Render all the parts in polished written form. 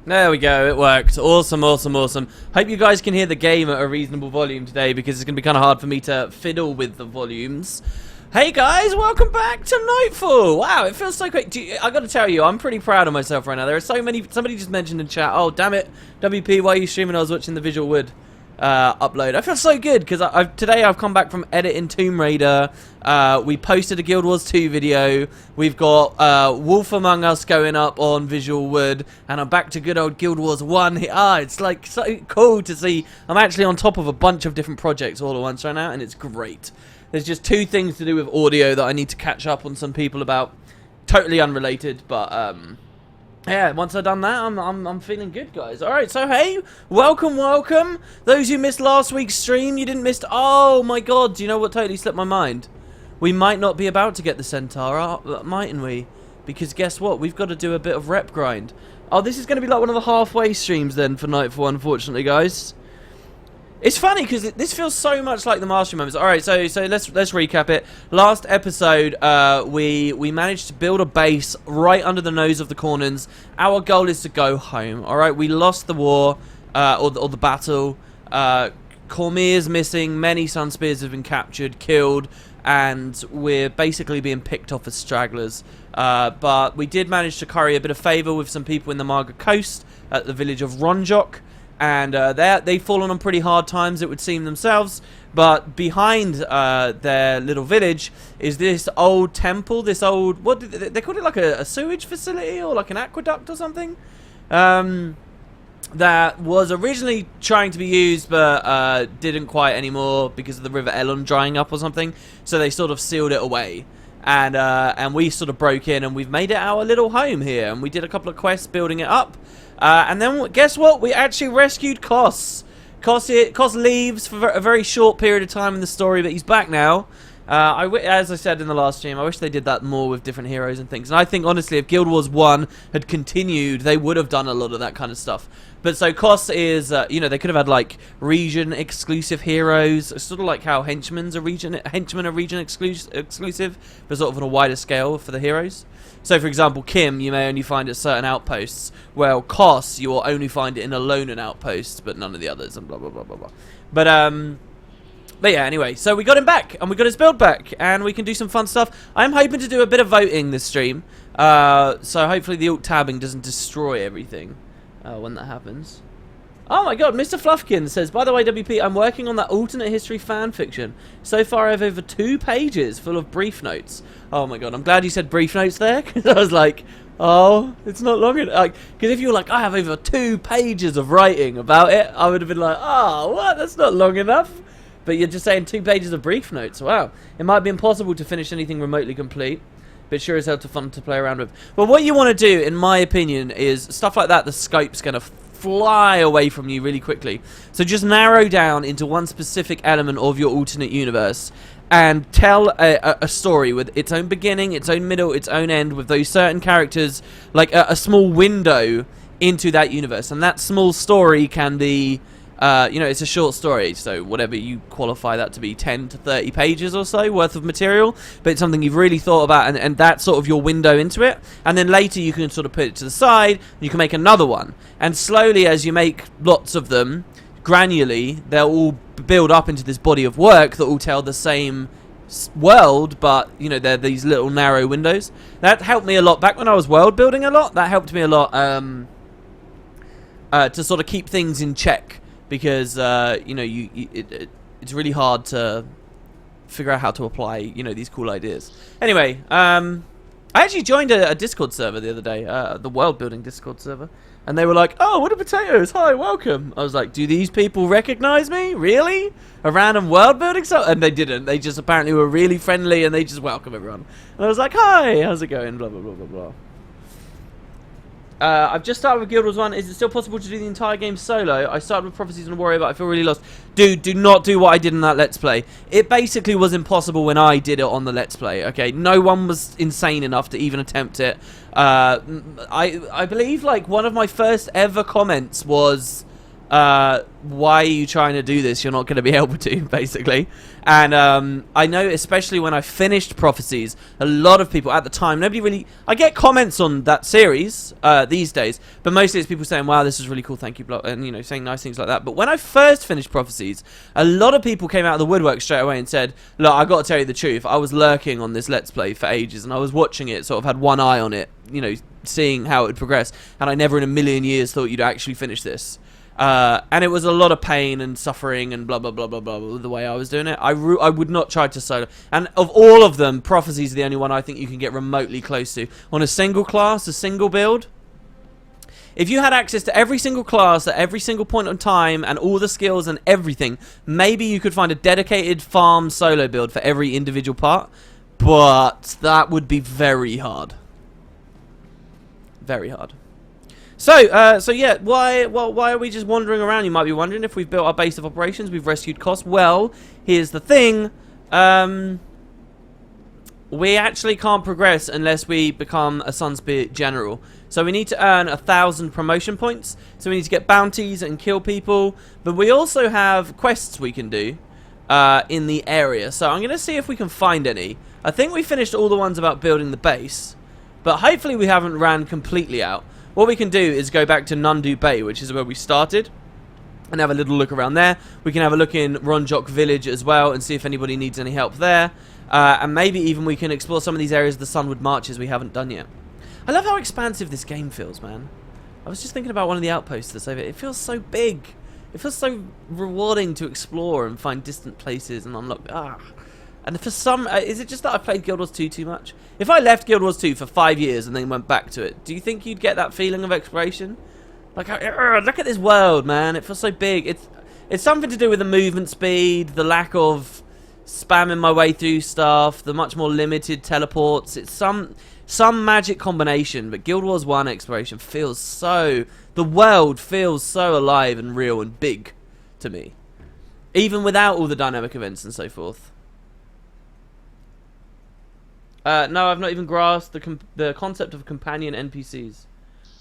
There we go, it worked. Awesome, awesome, awesome. Hope you guys can hear the game at a reasonable volume today, because it's going to be kind of hard for me to fiddle with the volumes. Hey guys, welcome back to Nightfall. Wow, it feels so quick. I got to tell you, I'm pretty proud of myself right now. There are so many. Somebody just mentioned in chat, oh damn it, WP, why are you streaming? I was watching the Visual Wood upload. I feel so good because today I've come back from editing Tomb Raider. We posted a Guild Wars 2 video. We've got Wolf Among Us going up on Visual Wood, and I'm back to good old Guild Wars 1. It's like so cool to see. I'm actually on top of a bunch of different projects all at once right now, and it's great. There's just 2 things to do with audio that I need to catch up on some people about. Totally unrelated, but yeah, once I've done that, I'm feeling good, guys. All right, so hey, welcome. Those who missed last week's stream, you didn't miss. Oh my God, do you know what totally slipped my mind? We might not be about to get the Centaur, mightn't we? Because guess what? We've got to do a bit of rep grind. Oh, this is going to be like one of the halfway streams then for Nightfall, unfortunately, guys. It's funny because this feels so much like the Mastery moments. All right, so let's recap it. Last episode, we managed to build a base right under the nose of the Cornins. Our goal is to go home. All right, we lost the war or the battle. Cormier's missing. Many Sun Spears have been captured, killed, and we're basically being picked off as stragglers. But we did manage to curry a bit of favour with some people in the Marga Coast at the village of Ronjok. And they've fallen on pretty hard times, it would seem themselves. But behind their little village is this old temple, this old, what did they called it, like a sewage facility or like an aqueduct or something? That was originally trying to be used, but didn't quite anymore because of the River Elon drying up or something. So they sort of sealed it away. And we sort of broke in, and we've made it our little home here. And we did a couple of quests building it up. And then, guess what? We actually rescued Koss. Koss leaves for a very short period of time in the story, but he's back now. As I said in the last stream, I wish they did that more with different heroes and things. And I think, honestly, if Guild Wars 1 had continued, they would have done a lot of that kind of stuff. But so Koss is, you know, they could have had, like, region-exclusive heroes. It's sort of like how henchmen are region-exclusive, but sort of on a wider scale for the heroes. So, for example, Kim, you may only find at certain outposts. Well, Koss, you will only find it in a Lonan outpost, but none of the others, and blah, blah, blah, blah, blah. But yeah, anyway, so we got him back, and we got his build back, and we can do some fun stuff. I'm hoping to do a bit of voting this stream, so hopefully the alt-tabbing doesn't destroy everything when that happens. Oh my god, Mr. Fluffkin says, by the way, WP, I'm working on that alternate history fan fiction. So far, I have over 2 pages full of brief notes. Oh my god, I'm glad you said brief notes there, because I was like, oh, it's not long enough. Because if you were like, I have over 2 pages of writing about it, I would have been like, oh, what? That's not long enough. But you're just saying 2 pages of brief notes. Wow. It might be impossible to finish anything remotely complete, but sure as hell fun to play around with. But what you want to do, in my opinion, is stuff like that, the scope's going to fly away from you really quickly. So just narrow down into one specific element of your alternate universe and tell a story with its own beginning, its own middle, its own end, with those certain characters, like a small window into that universe. And that small story can be, you know, it's a short story, so whatever you qualify that to be, 10 to 30 pages or so worth of material, but it's something you've really thought about, and that's sort of your window into it. And then later you can sort of put it to the side, and you can make another one. And slowly, as you make lots of them, granularly, they'll all build up into this body of work that will tell the same world, but, you know, they're these little narrow windows. That helped me a lot back when I was world building a lot. That helped me a lot to sort of keep things in check. Because, you know, it's really hard to figure out how to apply, you know, these cool ideas. Anyway, I actually joined a Discord server the other day, the world building Discord server. And they were like, oh, what are potatoes? Hi, welcome. I was like, do these people recognize me? Really? A random world building server? And they didn't. They just apparently were really friendly and they just welcome everyone. And I was like, hi, how's it going? Blah, blah, blah, blah, blah. I've just started with Guild Wars 1. Is it still possible to do the entire game solo? I started with Prophecies and Warrior, but I feel really lost. Dude, do not do what I did in that Let's Play. It basically was impossible when I did it on the Let's Play, okay? No one was insane enough to even attempt it. I believe, like, one of my first ever comments was, why are you trying to do this? You're not going to be able to, basically. And I know, especially when I finished Prophecies, a lot of people at the time, nobody really... I get comments on that series these days, but mostly it's people saying, wow, this is really cool, thank you, and, you know, saying nice things like that. But when I first finished Prophecies, a lot of people came out of the woodwork straight away and said, look, I got to tell you the truth, I was lurking on this Let's Play for ages, and I was watching it, sort of had one eye on it, you know, seeing how it would progress, and I never in a million years thought you'd actually finish this. And it was a lot of pain and suffering and blah, blah, blah, blah, blah, the way I was doing it. I would not try to solo. And of all of them, Prophecies is the only one I think you can get remotely close to. On a single class, a single build, if you had access to every single class at every single point in time and all the skills and everything, maybe you could find a dedicated farm solo build for every individual part. But that would be very hard. Very hard. So yeah, why are we just wandering around? You might be wondering. If we've built our base of operations, we've rescued Koss. Well, here's the thing. We actually can't progress unless we become a Sunspear General. So we need to earn 1,000 promotion points. So we need to get bounties and kill people. But we also have quests we can do in the area. So I'm going to see if we can find any. I think we finished all the ones about building the base. But hopefully we haven't ran completely out. What we can do is go back to Nundu Bay, which is where we started, and have a little look around there. We can have a look in Ronjok Village as well and see if anybody needs any help there. And maybe even we can explore some of these areas of the Sunward Marches we haven't done yet. I love how expansive this game feels, man. I was just thinking about one of the outposts that's over. It feels so big. It feels so rewarding to explore and find distant places and unlock... And for some... is it just that I played Guild Wars 2 too much? If I left Guild Wars 2 for 5 years and then went back to it, do you think you'd get that feeling of exploration? Like, look at this world, man. It feels so big. It's something to do with the movement speed, the lack of spamming my way through stuff, the much more limited teleports. It's some magic combination, but Guild Wars 1 exploration feels so... The world feels so alive and real and big to me. Even without all the dynamic events and so forth. No, I've not even grasped the concept of companion NPCs.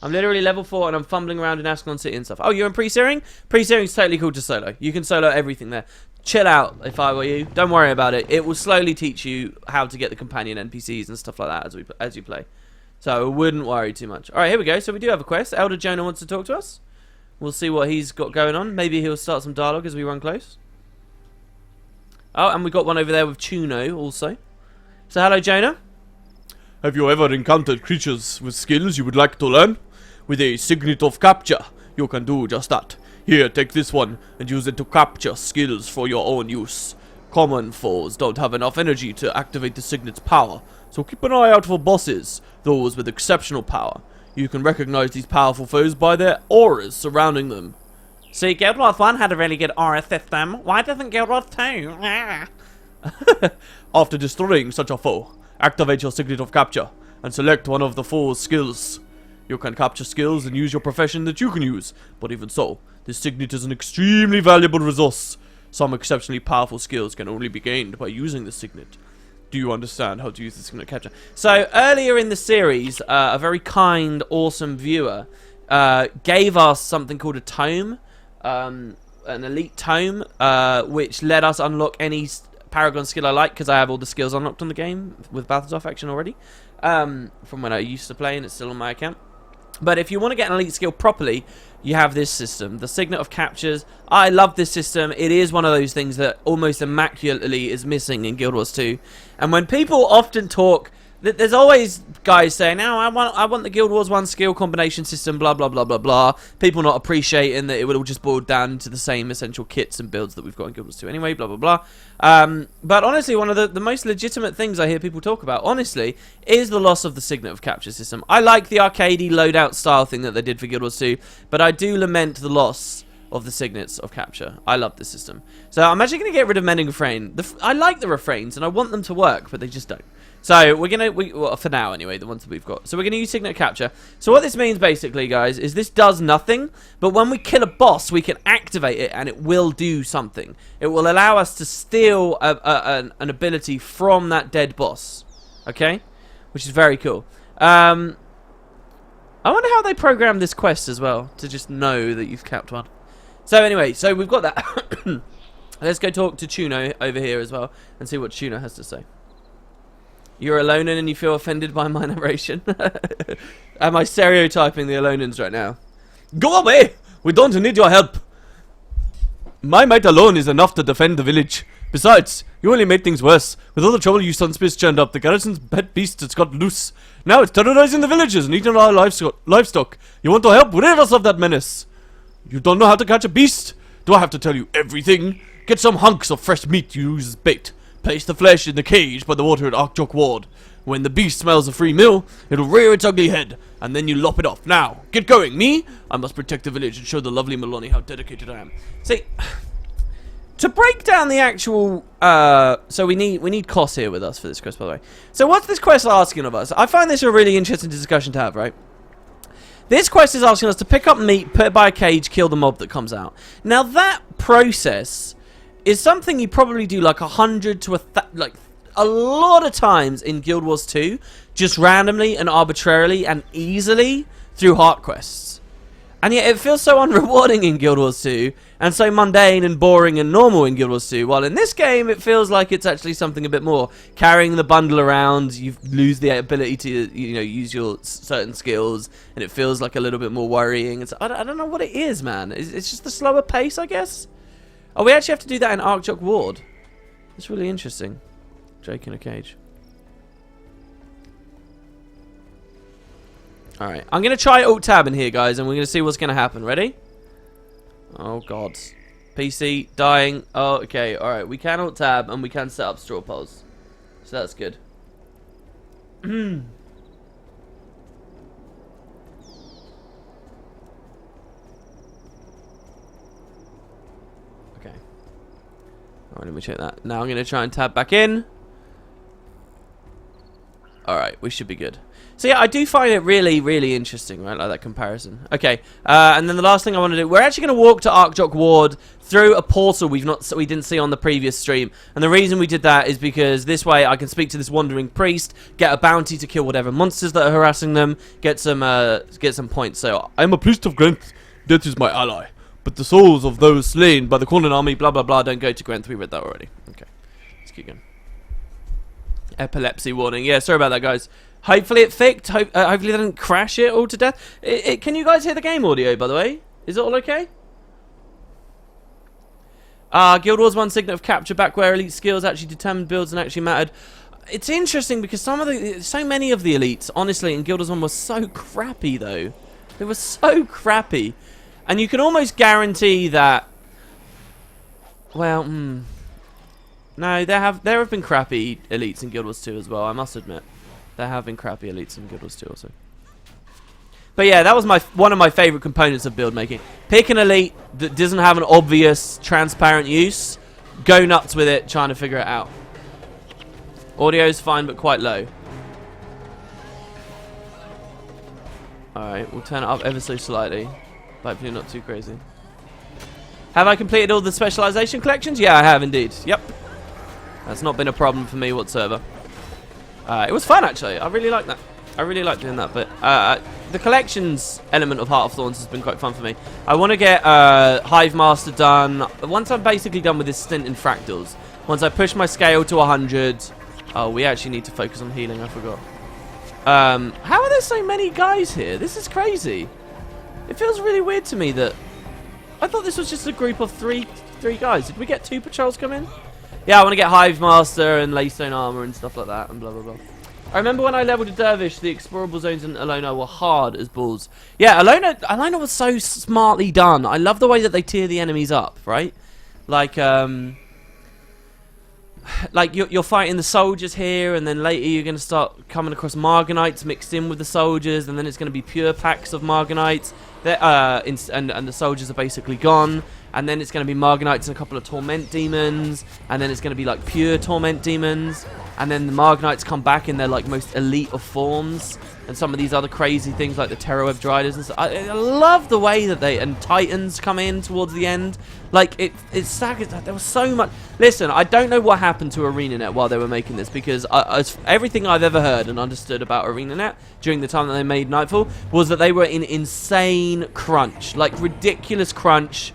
I'm literally level 4 and I'm fumbling around in Ascalon City and stuff. Oh, you're in pre-searing? Pre-searing is totally cool to solo. You can solo everything there. Chill out if I were you. Don't worry about it. It will slowly teach you how to get the companion NPCs and stuff like that as you play. So I wouldn't worry too much. Alright, here we go. So we do have a quest. Elder Jonah wants to talk to us. We'll see what he's got going on. Maybe he'll start some dialogue as we run close. Oh, and we got one over there with Chuno also. So hello, Jonah. Have you ever encountered creatures with skills you would like to learn? With a signet of capture, you can do just that. Here, take this one and use it to capture skills for your own use. Common foes don't have enough energy to activate the signet's power, so keep an eye out for bosses, those with exceptional power. You can recognize these powerful foes by their auras surrounding them. See, Guild Wars 1 had a really good aura system. Why doesn't Guild Wars 2? After destroying such a foe, activate your signet of capture and select one of the foe's skills. You can capture skills and use your profession that you can use, but even so, this signet is an extremely valuable resource. Some exceptionally powerful skills can only be gained by using the signet. Do you understand how to use the signet capture? So, earlier in the series, a very kind, awesome viewer gave us something called a tome, an elite tome, which let us unlock any Paragon skill I like, because I have all the skills unlocked on the game with Battlestar Faction already, from when I used to play, and it's still on my account. But if you want to get an elite skill properly, you have this system, the Signet of Captures. I love this system. It is one of those things that almost immaculately is missing in Guild Wars 2. And when people often talk, there's always guys saying, "Oh, I want the Guild Wars 1 skill combination system, blah, blah, blah, blah, blah." People not appreciating that it would all just boil down to the same essential kits and builds that we've got in Guild Wars 2 anyway, blah, blah, blah. But honestly, one of the most legitimate things I hear people talk about, honestly, is the loss of the Signet of Capture system. I like the arcadey loadout style thing that they did for Guild Wars 2, but I do lament the loss of the Signets of Capture. I love this system. So I'm actually going to get rid of Mending Refrain. I like the refrains, and I want them to work, but they just don't. So we're going to, well, for now anyway, the ones that we've got. So we're going to use Signet Capture. So what this means basically, guys, is this does nothing, but when we kill a boss, we can activate it and it will do something. It will allow us to steal an ability from that dead boss. Okay? Which is very cool. I wonder how they programmed this quest as well, to just know that you've capped one. So anyway, so we've got that. Let's go talk to Chuno over here as well and see what Chuno has to say. You're Alolan and you feel offended by my narration? Am I stereotyping the Alonans right now? Go away! We don't need your help. My might alone is enough to defend the village. Besides, you only made things worse. With all the trouble you Sunspits churned up, the garrison's pet beast has got loose. Now it's terrorizing the villages and eating our livestock. You want to help? Rid us of that menace. You don't know how to catch a beast? Do I have to tell you everything? Get some hunks of fresh meat you use as bait. Place the flesh in the cage by the water at Arj Ward. When the beast smells a free meal, it'll rear its ugly head, and then you lop it off. Now, get going. Me? I must protect the village and show the lovely Maloney how dedicated I am. See, to break down the actual, so we need Koss here with us for this quest, by the way. So what's this quest asking of us? I find this a really interesting discussion to have, right? This quest is asking us to pick up meat, put it by a cage, kill the mob that comes out. Now that process is something you probably do like 100 to a lot of times in Guild Wars 2, just randomly and arbitrarily and easily through heart quests. And yet it feels so unrewarding in Guild Wars 2, and so mundane and boring and normal in Guild Wars 2, while in this game it feels like it's actually something a bit more. Carrying the bundle around, you lose the ability to, you know, use your certain skills, and it feels like a little bit more worrying. I don't know what it is, man. It's just the slower pace, I guess? Oh, we actually have to do that in Arj Ward. It's really interesting. Drake in a cage. Alright, I'm going to try Alt-Tab in here, guys, and we're going to see what's going to happen. Ready? Oh, God. PC, dying. Oh, okay, alright. We can Alt-Tab, and we can set up straw poles. So that's good. Okay. Alright, let me check that. Now I'm going to try and tab back in. Alright, we should be good. So yeah, I do find it really, really interesting, right? Like that comparison. Okay, and then the last thing I want to do, we're actually going to walk to Arj Ward through a portal we didn't see on the previous stream. And the reason we did that is because this way I can speak to this wandering priest, get a bounty to kill whatever monsters that are harassing them, get some points. So I am a priest of Grenth. Death is my ally. But the souls of those slain by the Cornin army, blah blah blah, don't go to Grenth. We read that already. Okay, let's keep going. Epilepsy warning. Yeah, sorry about that, guys. Hopefully it fixed. Hopefully they didn't crash it all to death. Can you guys hear the game audio, by the way? Is it all okay? Guild Wars 1 Signet of Capture, back where elite skills actually determined builds and actually mattered. It's interesting because so many of the elites, honestly, in Guild Wars 1 were so crappy, though. They were so crappy. And you can almost guarantee that... Well, no, there have been crappy elites in Guild Wars 2 as well, I must admit. There have been crappy elites in Guild Wars 2 also. But yeah, that was one of my favourite components of build making. Pick an elite that doesn't have an obvious, transparent use. Go nuts with it, trying to figure it out. Audio's fine, but quite low. Alright, we'll turn it up ever so slightly. Hopefully not too crazy. Have I completed all the specialization collections? Yeah, I have indeed. Yep. That's not been a problem for me whatsoever. It was fun, actually. I really like that. I really like doing that. But the collections element of Heart of Thorns has been quite fun for me. I want to get Hive Master done. Once I'm basically done with this stint in Fractals. Once I push my scale to 100. Oh, we actually need to focus on healing. I forgot. How are there so many guys here? This is crazy. It feels really weird to me that... I thought this was just a group of three guys. Did we get 2 patrols come in? Yeah, I want to get Hive Master and Laystone Armor and stuff like that and blah, blah, blah. I remember when I leveled a Dervish, the explorable zones in Alona were hard as balls. Yeah, Alona was so smartly done. I love the way that they tier the enemies up, right? Like you're fighting the soldiers here, and then later you're going to start coming across Marganites mixed in with the soldiers, and then it's going to be pure packs of Marganites, and the soldiers are basically gone, and then it's going to be Marganites and a couple of Torment Demons, and then it's going to be like pure Torment Demons, and then the Marganites come back in their like most elite of forms, and some of these other crazy things like the Terrorweb Driders and stuff. I love the way that and Titans come in towards the end. Like, it's staggered. There was so much. Listen, I don't know what happened to ArenaNet while they were making this, because everything I've ever heard and understood about ArenaNet during the time that they made Nightfall was that they were in insane crunch. Like, ridiculous crunch.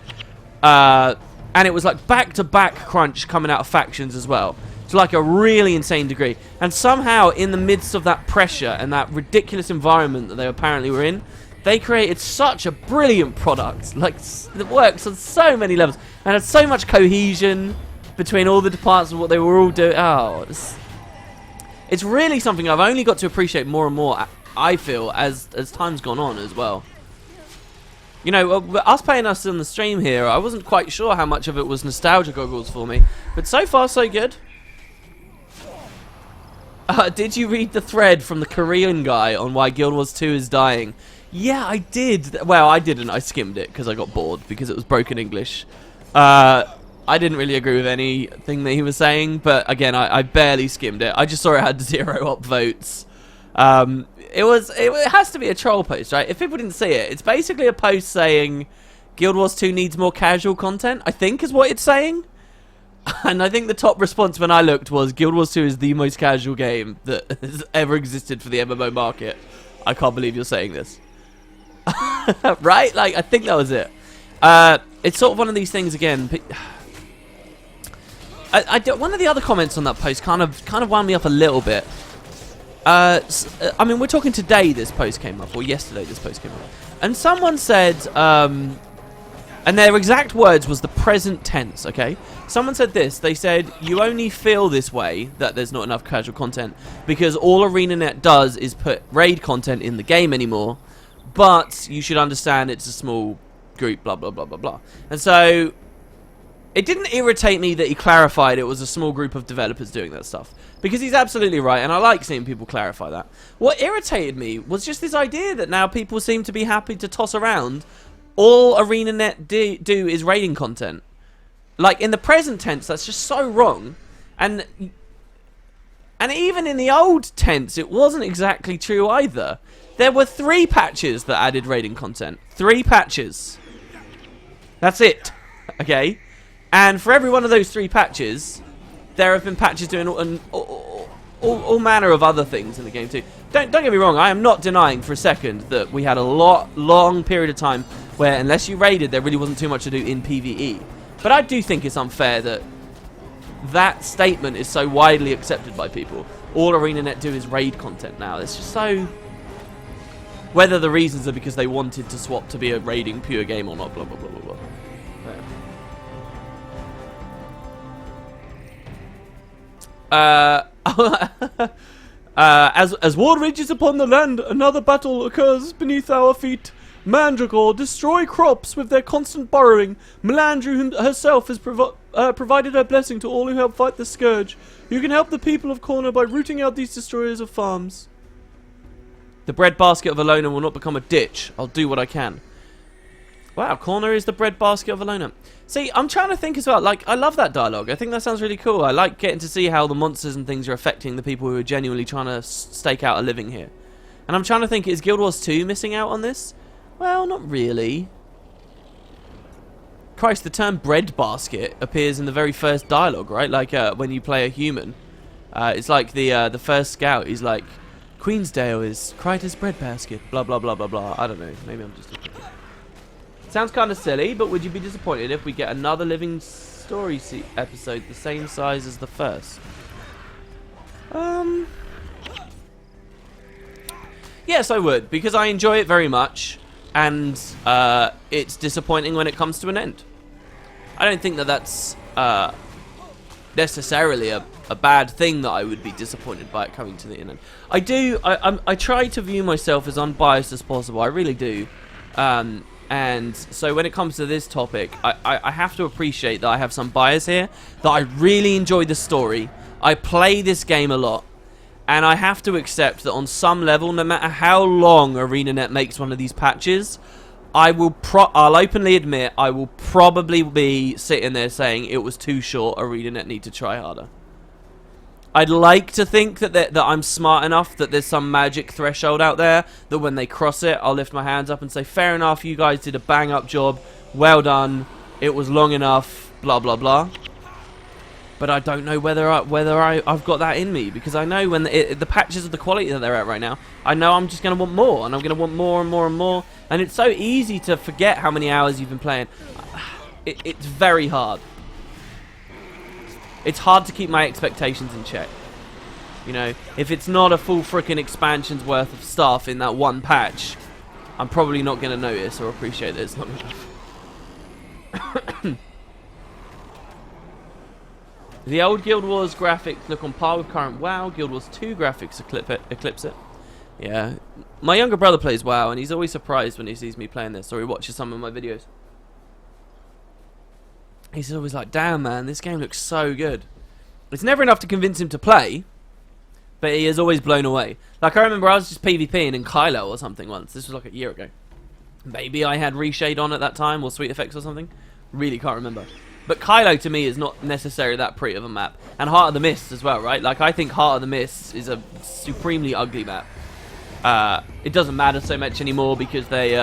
And it was like back-to-back crunch coming out of factions as well. To like a really insane degree. And somehow, in the midst of that pressure and that ridiculous environment that they apparently were in, they created such a brilliant product. Like, it works on so many levels. And had so much cohesion between all the departments and what they were all doing. Oh, it's really something I've only got to appreciate more and more, I feel, as time's gone on as well. You know, us playing us on the stream here, I wasn't quite sure how much of it was nostalgia goggles for me. But so far, so good. Did you read the thread from the Korean guy on why Guild Wars 2 is dying? Yeah, I did. Well, I didn't. I skimmed it because I got bored because it was broken English. I didn't really agree with anything that he was saying, but again, I barely skimmed it. I just saw it had 0 upvotes. It has to be a troll post, right? If people didn't see it, it's basically a post saying Guild Wars 2 needs more casual content, I think is what it's saying. And I think the top response when I looked was Guild Wars 2 is the most casual game that has ever existed for the MMO market. I can't believe you're saying this. Right? Like, I think that was it. It's sort of one of these things again. One of the other comments on that post kind of wound me up a little bit. I mean, we're talking today this post came up, or yesterday this post came up. And someone said, and their exact words was the present tense, okay? Someone said this. They said, you only feel this way, that there's not enough casual content, because all ArenaNet does is put raid content in the game anymore, but you should understand it's a small group, blah, blah, blah, blah, blah. And so, it didn't irritate me that he clarified it was a small group of developers doing that stuff, because he's absolutely right, and I like seeing people clarify that. What irritated me was just this idea that now people seem to be happy to toss around all ArenaNet do is raiding content. Like, in the present tense, that's just so wrong. And even in the old tense, it wasn't exactly true either. There were 3 patches that added raiding content. 3 patches. That's it. Okay? And for every one of those 3 patches, there have been patches doing all manner of other things in the game too. Don't get me wrong, I am not denying for a second that we had a long period of time where unless you raided, there really wasn't too much to do in PvE. But I do think it's unfair that that statement is so widely accepted by people. All ArenaNet do is raid content now. It's just so... Whether the reasons are because they wanted to swap to be a raiding pure game or not, blah, blah, blah, blah, blah. As war rages upon the land, another battle occurs beneath our feet. Mandragora destroy crops with their constant burrowing. Melandru herself has provided her blessing to all who help fight the scourge. You can help the people of Corner by rooting out these destroyers of farms. The breadbasket of Alona will not become a ditch. I'll do what I can. Wow, Corner is the breadbasket of Alona. See, I'm trying to think as well. Like, I love that dialogue. I think that sounds really cool. I like getting to see how the monsters and things are affecting the people who are genuinely trying to stake out a living here. And I'm trying to think, is Guild Wars 2 missing out on this? Well, not really. Christ, the term breadbasket appears in the very first dialogue, right? Like, when you play a human. It's like the first scout. He's like, Queensdale is Kryta's breadbasket. Blah, blah, blah, blah, blah. I don't know. Maybe I'm just... Sounds kind of silly, but would you be disappointed if we get another Living Story episode the same size as the first? Yes, I would, because I enjoy it very much, and it's disappointing when it comes to an end. I don't think that that's necessarily a bad thing that I would be disappointed by it coming to the end. I try to view myself as unbiased as possible. I really do. And so when it comes to this topic, I have to appreciate that I have some bias here, that I really enjoy the story. I play this game a lot, and I have to accept that on some level, no matter how long ArenaNet makes one of these patches, I'll openly admit I will probably be sitting there saying it was too short, ArenaNet need to try harder. I'd like to think that I'm smart enough that there's some magic threshold out there that when they cross it, I'll lift my hands up and say, fair enough, you guys did a bang-up job, well done, it was long enough, blah, blah, blah. But I don't know whether I've got that in me, because I know when the patches of the quality that they're at right now, I know I'm just going to want more, and I'm going to want more and more and more, and it's so easy to forget how many hours you've been playing. It's very hard. It's hard to keep my expectations in check. You know, if it's not a full frickin' expansion's worth of stuff in that one patch, I'm probably not going to notice or appreciate that it's not enough. The old Guild Wars graphics look on par with current WoW. Guild Wars 2 graphics eclipse it. Yeah. My younger brother plays WoW, and he's always surprised when he sees me playing this, or he watches some of my videos. He's always like, damn, man, this game looks so good. It's never enough to convince him to play, but he is always blown away. Like, I remember I was just PvPing in Kylo or something once. This was like a year ago. Maybe I had Reshade on at that time, or Sweet Effects or something. Really can't remember. But Kylo, to me, is not necessarily that pretty of a map. And Heart of the Mist as well, right? Like, I think Heart of the Mist is a supremely ugly map. It doesn't matter so much anymore because they...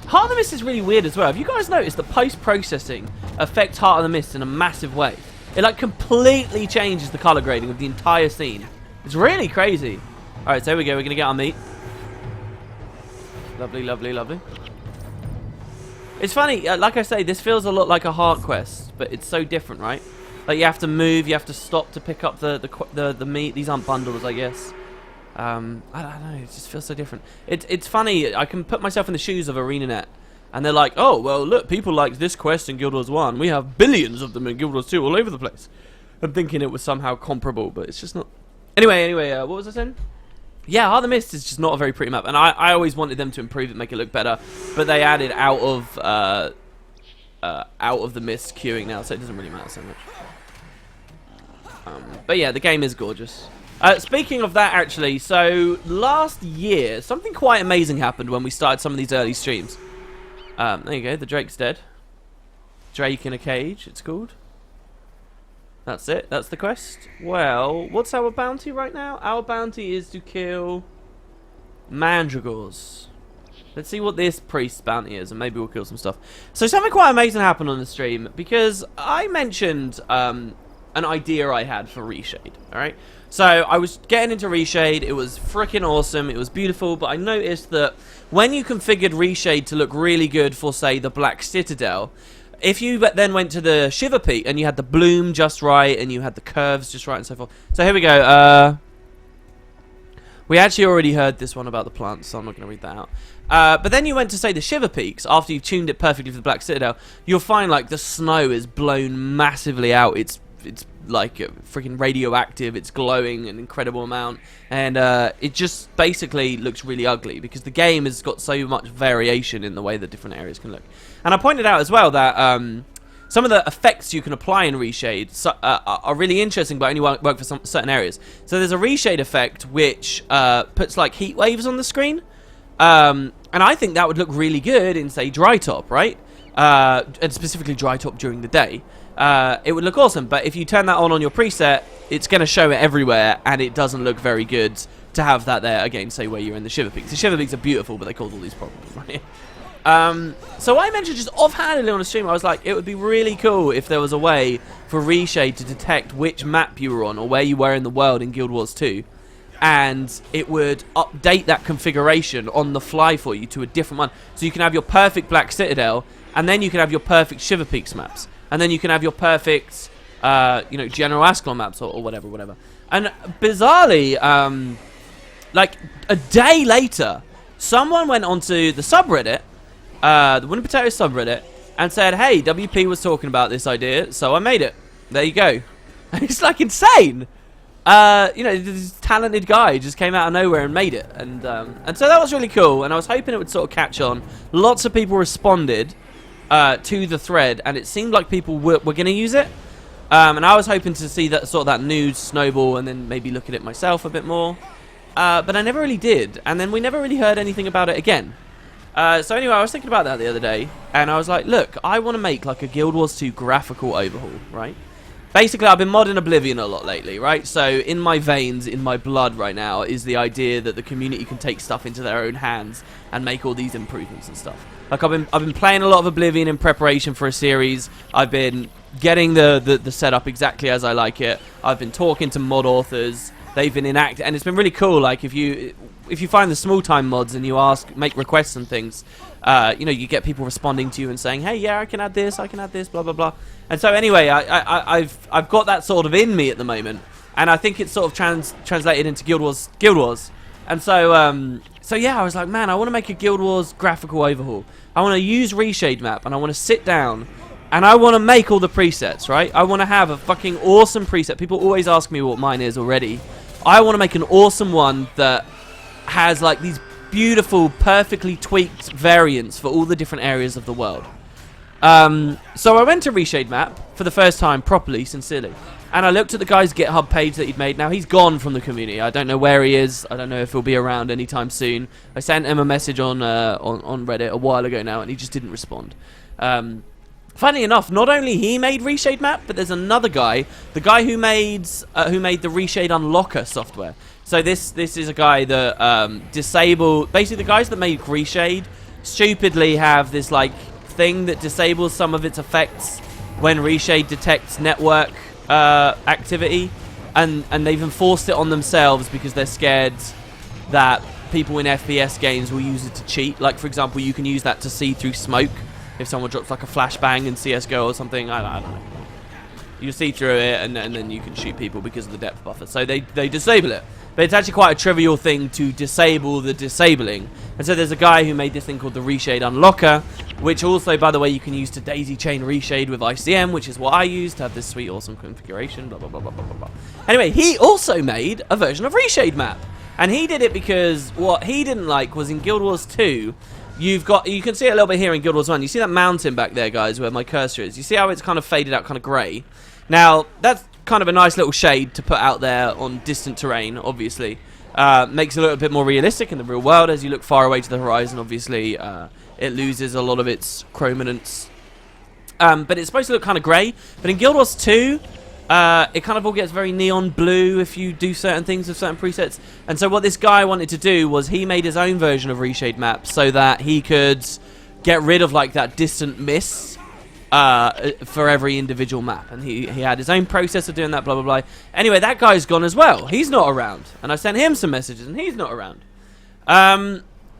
Heart of the Mist is really weird as well. Have you guys noticed that post-processing affects Heart of the Mist in a massive way? It like completely changes the color grading of the entire scene. It's really crazy. Alright, so here we go. We're going to get our meat. Lovely, lovely, lovely. It's funny, like I say, this feels a lot like a heart quest, but it's so different, right? Like, you have to move, you have to stop to pick up the meat. These aren't bundles, I guess. I don't know, it just feels so different. It's funny, I can put myself in the shoes of ArenaNet, and they're like, oh, well, look, people liked this quest in Guild Wars 1. We have billions of them in Guild Wars 2 all over the place. I'm thinking it was somehow comparable, but it's just not. Anyway, what was I saying? Yeah, Heart of the Mist is just not a very pretty map, and I always wanted them to improve it, make it look better, but they added out of the mist queuing now, so it doesn't really matter so much. But yeah, the game is gorgeous. Speaking of that, actually, so last year, something quite amazing happened when we started some of these early streams. There you go, the Drake's dead. Drake in a cage, it's called. That's it, that's the quest. Well, what's our bounty right now? Our bounty is to kill Mandragores. Let's see what this priest's bounty is, and maybe we'll kill some stuff. So something quite amazing happened on the stream, because I mentioned an idea I had for Reshade, alright? So I was getting into Reshade, it was freaking awesome, it was beautiful, but I noticed that when you configured Reshade to look really good for, say, the Black Citadel, if you then went to the Shiver Peak and you had the bloom just right and you had the curves just right and so forth. So here we go. We actually already heard this one about the plants, so I'm not going to read that out. But then you went to, say, the Shiver Peaks, after you've tuned it perfectly for the Black Citadel, you'll find, like, the snow is blown massively out. It's like freaking radioactive. It's glowing an incredible amount, and it just basically looks really ugly because the game has got so much variation in the way that different areas can look. And I pointed out as well that some of the effects you can apply in Reshade are really interesting, but only work for some certain areas. So there's a Reshade effect which puts like heat waves on the screen, and I think that would look really good in, say, dry top, right? And specifically dry top during the day. It would look awesome, but if you turn that on your preset, it's going to show it everywhere, and it doesn't look very good to have that there, again, say where you're in the Shiver Peaks. The Shiver Peaks are beautiful, but they cause all these problems, right? So I mentioned just offhandedly on a stream, I was like, it would be really cool if there was a way for Reshade to detect which map you were on or where you were in the world in Guild Wars 2, and it would update that configuration on the fly for you to a different one. So you can have your perfect Black Citadel, and then you can have your perfect Shiver Peaks maps, and then you can have your perfect, General Ascalon maps or whatever. And bizarrely, like a day later, someone went onto the subreddit, the Wooden Potato subreddit, and said, hey, WP was talking about this idea, so I made it. There you go. It's like insane. This talented guy just came out of nowhere and made it. And so that was really cool, and I was hoping it would sort of catch on. Lots of people responded to the thread, and it seemed like people were going to use it. And I was hoping to see that sort of that news snowball and then maybe look at it myself a bit more. But I never really did, and then we never really heard anything about it again. So anyway, I was thinking about that the other day, and I was like, look, I want to make like a Guild Wars 2 graphical overhaul, right? Basically, I've been modding Oblivion a lot lately, right? So in my veins, in my blood right now, is the idea that the community can take stuff into their own hands and make all these improvements and stuff. Like I've been playing a lot of Oblivion in preparation for a series. I've been getting the setup exactly as I like it. I've been talking to mod authors. They've been enacted, and it's been really cool. Like if you find the small time mods and you make requests and things, you get people responding to you and saying, hey, yeah, I can add this, blah blah blah. And so anyway, I've got that sort of in me at the moment, and I think it's sort of translated into Guild Wars. And so yeah, I was like, man, I want to make a Guild Wars graphical overhaul. I want to use Reshade map, and I want to sit down. And I want to make all the presets, right? I want to have a fucking awesome preset. People always ask me what mine is already. I want to make an awesome one that has like these beautiful, perfectly tweaked variants for all the different areas of the world. So I went to Reshade map for the first time properly, sincerely. And I looked at the guy's GitHub page that he'd made. Now, he's gone from the community. I don't know where he is. I don't know if he'll be around anytime soon. I sent him a message on Reddit a while ago now, and he just didn't respond. Funny enough, not only he made Reshade map, but there's another guy, the guy who made the Reshade Unlocker software. So this is a guy that disabled. Basically, the guys that make Reshade stupidly have this like thing that disables some of its effects when Reshade detects network activity, and they've enforced it on themselves because they're scared that people in FPS games will use it to cheat. Like for example, you can use that to see through smoke. If someone drops like a flashbang in CSGO or something, I don't know. You see through it, and then you can shoot people because of the depth buffer. So they disable it. But it's actually quite a trivial thing to disable the disabling. And so there's a guy who made this thing called the Reshade Unlocker, which also, by the way, you can use to daisy chain Reshade with ICM, which is what I use to have this sweet, awesome configuration, blah, blah, blah, blah, blah, blah. Anyway, he also made a version of Reshade map. And he did it because what he didn't like was in Guild Wars 2, you can see it a little bit here in Guild Wars 1. You see that mountain back there, guys, where my cursor is? You see how it's kind of faded out, kind of grey? Now, that's kind of a nice little shade to put out there on distant terrain, obviously. Makes it a little bit more realistic in the real world. As you look far away to the horizon, obviously, it loses a lot of its chrominance. But it's supposed to look kind of grey. But in Guild Wars 2, it kind of all gets very neon blue if you do certain things with certain presets. And so what this guy wanted to do was he made his own version of Reshade map so that he could get rid of like that distant mist for every individual map. And he had his own process of doing that, blah, blah, blah. Anyway, that guy's gone as well. He's not around. And I sent him some messages, and he's not around.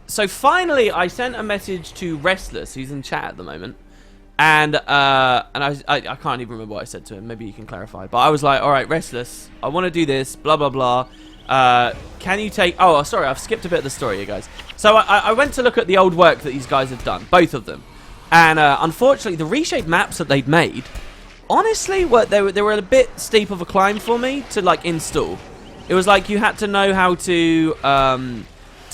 So finally, I sent a message to Restless, who's in chat at the moment. And I can't even remember what I said to him. Maybe you can clarify. But I was like, all right, Restless, I want to do this, blah, blah, blah. Can you take... Oh, sorry, I've skipped a bit of the story, you guys. So I went to look at the old work that these guys have done, both of them. And unfortunately, the Reshade maps that they'd made honestly, they were a bit steep of a climb for me to like install. It was like you had to know how to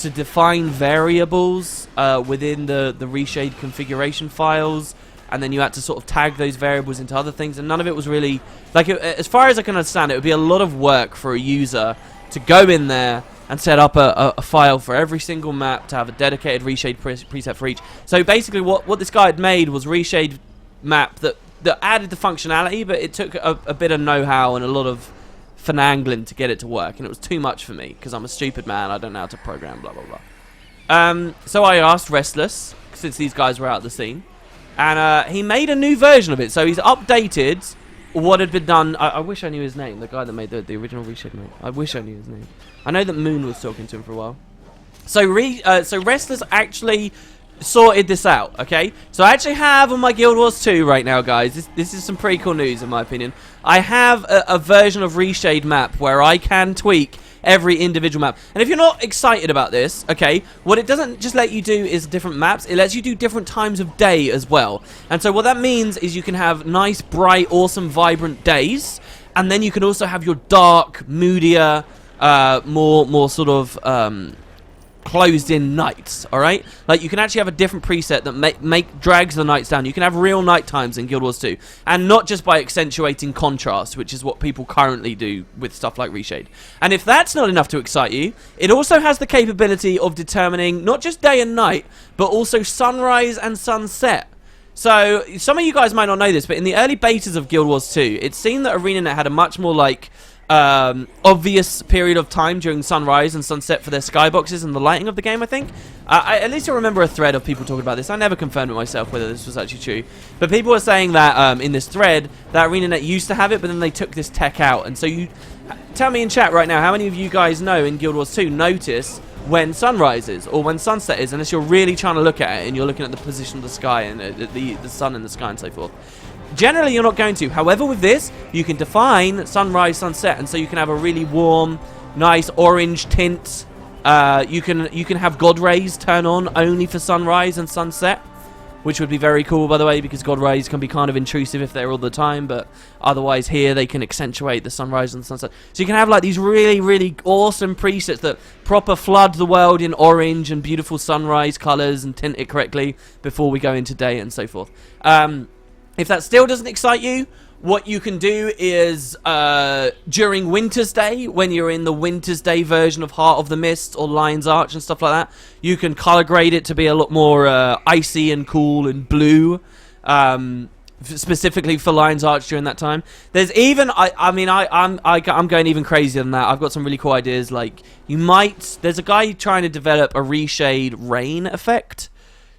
define variables within the Reshade configuration files, and then you had to sort of tag those variables into other things, and none of it was really like as far as I can understand, it would be a lot of work for a user to go in there and set up a file for every single map to have a dedicated Reshade preset for each. So basically, what this guy had made was Reshade map that added the functionality, but it took a bit of know-how and a lot of finagling to get it to work, and it was too much for me because I'm a stupid man. I don't know how to program, blah blah blah. So I asked Restless, since these guys were out of the scene, and he made a new version of it. So he's updated what had been done. I wish I knew his name, the guy that made the original Reshade map. I wish I knew his name. I know that Moon was talking to him for a while. So Restless actually sorted this out, okay? So I actually have on my Guild Wars 2 right now, guys. This is some pretty cool news in my opinion. I have a version of Reshade map where I can tweak every individual map. And if you're not excited about this, okay, what it doesn't just let you do is different maps, it lets you do different times of day as well. And so what that means is you can have nice, bright, awesome, vibrant days, and then you can also have your dark, moodier, more sort of closed in nights. All right, like you can actually have a different preset that drags the nights down. You can have real night times in Guild Wars 2, and not just by accentuating contrast, which is what people currently do with stuff like Reshade. And if that's not enough to excite you, it also has the capability of determining not just day and night, but also sunrise and sunset. So some of you guys might not know this, but in the early betas of Guild Wars 2, it seemed that ArenaNet had a much more like obvious period of time during sunrise and sunset for their skyboxes and the lighting of the game, I think. At least I remember a thread of people talking about this. I never confirmed it myself whether this was actually true. But people were saying that in this thread, that ArenaNet used to have it, but then they took this tech out. And so you tell me in chat right now, how many of you guys know in Guild Wars 2 notice when sunrise is or when sunset is, unless you're really trying to look at it and you're looking at the position of the sky and the sun in the sky and so forth. Generally, you're not going to. However, with this, you can define sunrise, sunset, and so you can have a really warm, nice orange tint. You can have God rays turn on only for sunrise and sunset, which would be very cool, by the way, because God rays can be kind of intrusive if they're all the time, but otherwise here they can accentuate the sunrise and sunset. So you can have like these really, really awesome presets that proper flood the world in orange and beautiful sunrise colors and tint it correctly before we go into day and so forth. If that still doesn't excite you, what you can do is during Winter's Day, when you're in the Winter's Day version of Heart of the Mist or Lion's Arch and stuff like that, you can color grade it to be a lot more icy and cool and blue, specifically for Lion's Arch during that time. There's even, I'm going even crazier than that. I've got some really cool ideas. Like there's a guy trying to develop a Reshade rain effect.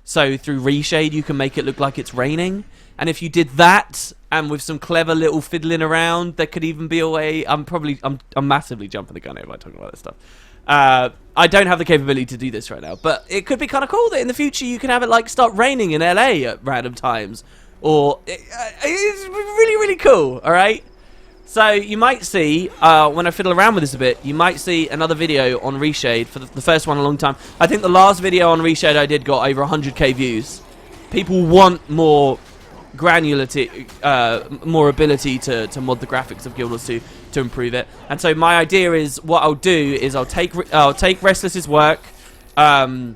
So through Reshade, you can make it look like it's raining. And if you did that, and with some clever little fiddling around, there could even be a way. I'm massively jumping the gun here by talking about this stuff. I don't have the capability to do this right now, but it could be kind of cool that in the future you can have it like start raining in LA at random times, or it's really, really cool. All right. So you might see when I fiddle around with this a bit, you might see another video on Reshade for the first one in a long time. I think the last video on Reshade I did got over 100k views. People want more granularity, more ability to mod the graphics of Guild Wars 2 to improve it. And so my idea is, what I'll do is I'll take Restless's work, I'll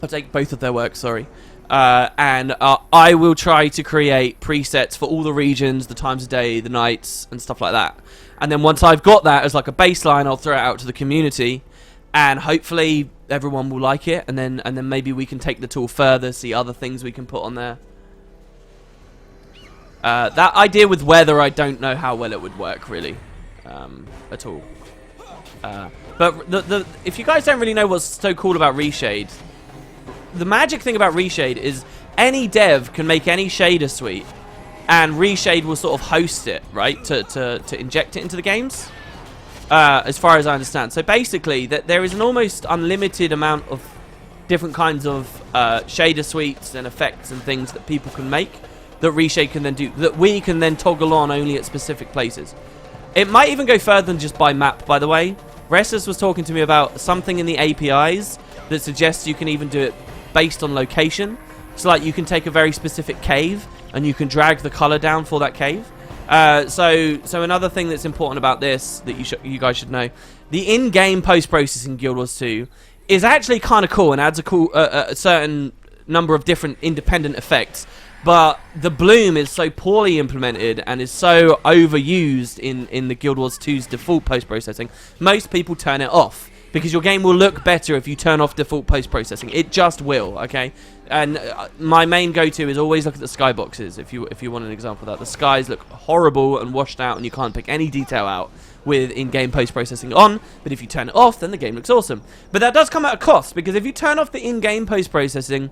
take both of their work, sorry, and I will try to create presets for all the regions, the times of day, the nights, and stuff like that. And then once I've got that as like a baseline, I'll throw it out to the community, and hopefully everyone will like it, and then maybe we can take the tool further, see other things we can put on there. That idea with weather, I don't know how well it would work, really, at all. But if you guys don't really know what's so cool about Reshade, the magic thing about Reshade is any dev can make any shader suite, and Reshade will sort of host it, right, to inject it into the games, as far as I understand. So basically, there is an almost unlimited amount of different kinds of shader suites and effects and things that people can make, that Reshade can then do, that we can then toggle on only at specific places. It might even go further than just by map, by the way. Restless was talking to me about something in the APIs that suggests you can even do it based on location. So like you can take a very specific cave and you can drag the color down for that cave. So another thing that's important about this that you guys should know, the in-game post-processing Guild Wars 2 is actually kind of cool and adds a certain number of different independent effects. But the bloom is so poorly implemented and is so overused in the Guild Wars 2's default post-processing, most people turn it off. Because your game will look better if you turn off default post-processing. It just will, okay? And my main go-to is always look at the skyboxes, if you want an example of that. The skies look horrible and washed out, and you can't pick any detail out with in-game post-processing on. But if you turn it off, then the game looks awesome. But that does come at a cost, because if you turn off the in-game post-processing,